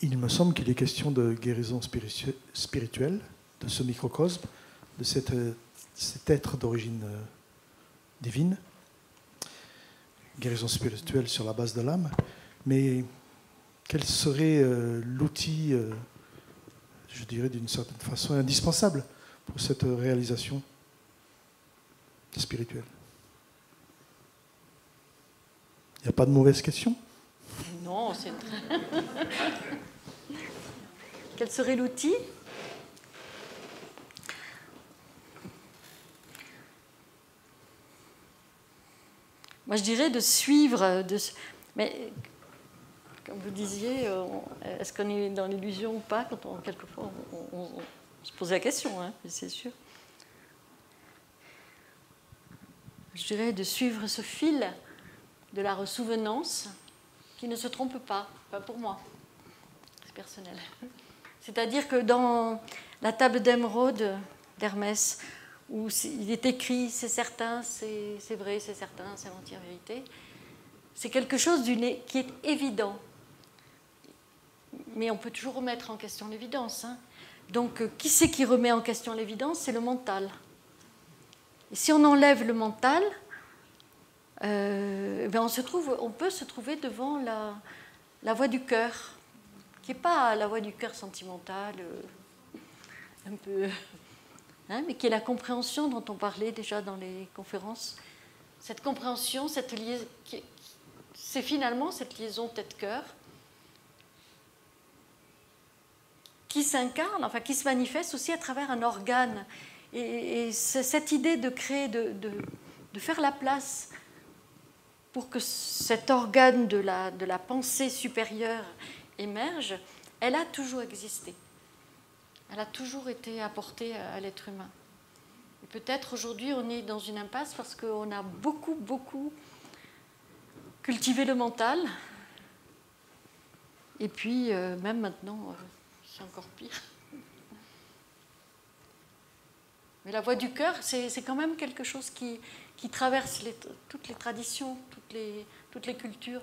Il me semble qu'il est question de guérison spirituelle, de ce microcosme, de cet être d'origine divine. Guérison spirituelle sur la base de l'âme. Mais quel serait l'outil, je dirais d'une certaine façon, indispensable pour cette réalisation spirituelle? Il n'y a pas de mauvaise question? Non, c'est très... Quel serait l'outil? Moi, je dirais de suivre... Mais, comme vous disiez, est-ce qu'on est dans l'illusion ou pas? Quelquefois, on se pose la question, hein, c'est sûr. Je dirais de suivre ce fil de la ressouvenance qui ne se trompe pas, pas pour moi, c'est personnel. C'est-à-dire que dans la table d'émeraude d'Hermès, où il est écrit c'est certain, c'est vrai, c'est certain, c'est l'entière vérité, c'est quelque chose qui est évident. Mais on peut toujours remettre en question l'évidence. Hein. Donc, qui c'est qui remet en question l'évidence? C'est le mental. Et si on enlève le mental, on peut se trouver devant la voie du cœur, qui n'est pas la voie du cœur sentimentale, un peu, hein, mais qui est la compréhension dont on parlait déjà dans les conférences. Cette compréhension, c'est finalement cette liaison tête-cœur qui s'incarne, enfin qui se manifeste aussi à travers un organe. Et c'est cette idée de créer, de faire la place pour que cet organe de la pensée supérieure émerge, elle a toujours existé. Elle a toujours été apportée à l'être humain. Et peut-être aujourd'hui, on est dans une impasse parce qu'on a beaucoup, beaucoup cultivé le mental. Et puis, même maintenant, c'est encore pire. Mais la voie du cœur, c'est quand même quelque chose qui traverse toutes les traditions, toutes les cultures.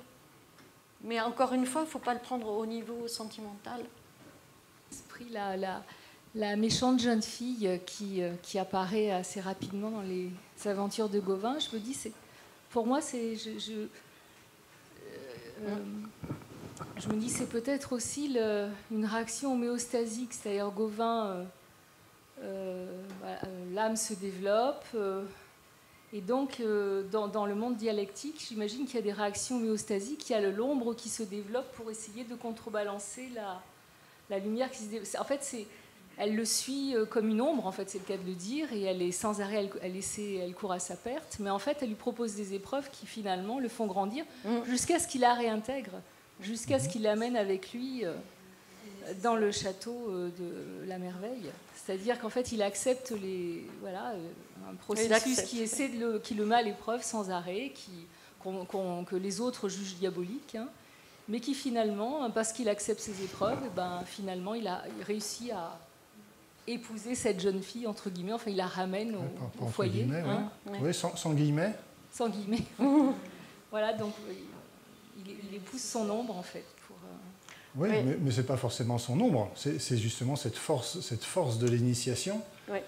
Mais encore une fois, il ne faut pas le prendre au niveau sentimental. L'esprit, la méchante jeune fille qui apparaît assez rapidement dans les aventures de Gauvin, je me dis, pour moi, je me dis, c'est peut-être aussi une réaction homéostasique, c'est-à-dire Gauvin, l'âme se développe, et donc dans le monde dialectique, j'imagine qu'il y a des réactions homéostasiques, il y a l'ombre qui se développe pour essayer de contrebalancer la lumière qui se développe. En fait, elle le suit comme une ombre, en fait, c'est le cas de le dire, et elle est sans arrêt, elle court à sa perte, mais en fait, elle lui propose des épreuves qui finalement le font grandir jusqu'à ce qu'il la réintègre, jusqu'à ce qu'il l'amène avec lui dans le château de la merveille. C'est-à-dire qu'en fait, il accepte un processus qui le met à l'épreuve sans arrêt, que les autres jugent diabolique, hein, mais qui finalement, parce qu'il accepte ses épreuves, finalement, il réussit à épouser cette jeune fille, entre guillemets, enfin, il la ramène au foyer. Hein. Oui, sans guillemets. Sans guillemets. Voilà, donc il épouse son ombre, en fait. Oui, mais ce n'est pas forcément son ombre, c'est justement cette force de l'initiation. Oui.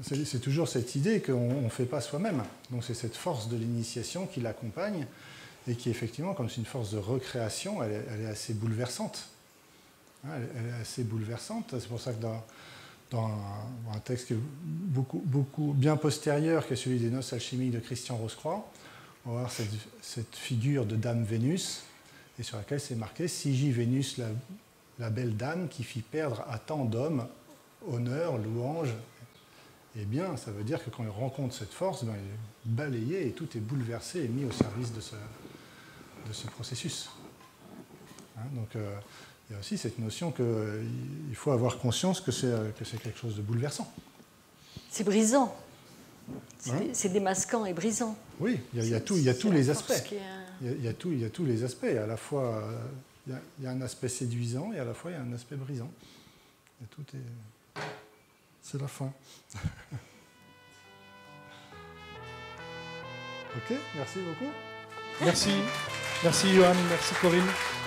C'est toujours cette idée qu'on ne fait pas soi-même. Donc c'est cette force de l'initiation qui l'accompagne et qui, effectivement, comme c'est une force de recréation, elle est assez bouleversante. Elle est assez bouleversante. C'est pour ça que dans un texte qui est beaucoup bien postérieur, qui est celui des Noces alchimiques de Christian Rosecroix, on va voir cette figure de Dame Vénus, et sur laquelle c'est marqué « Sigis Vénus, la belle dame qui fit perdre à tant d'hommes honneur, louange ». Eh bien, ça veut dire que quand il rencontre cette force, il est balayé et tout est bouleversé et mis au service de ce processus. Hein, donc, il y a aussi cette notion qu'il faut avoir conscience que c'est quelque chose de bouleversant. C'est brisant. C'est démasquant et brisant. Oui, il y a tous les aspects. Il y a tous les aspects. À la fois, il y a un aspect séduisant et à la fois, il y a un aspect brisant. Et tout est... C'est la fin. Ok, merci beaucoup. Merci. Merci Johan, merci Corinne.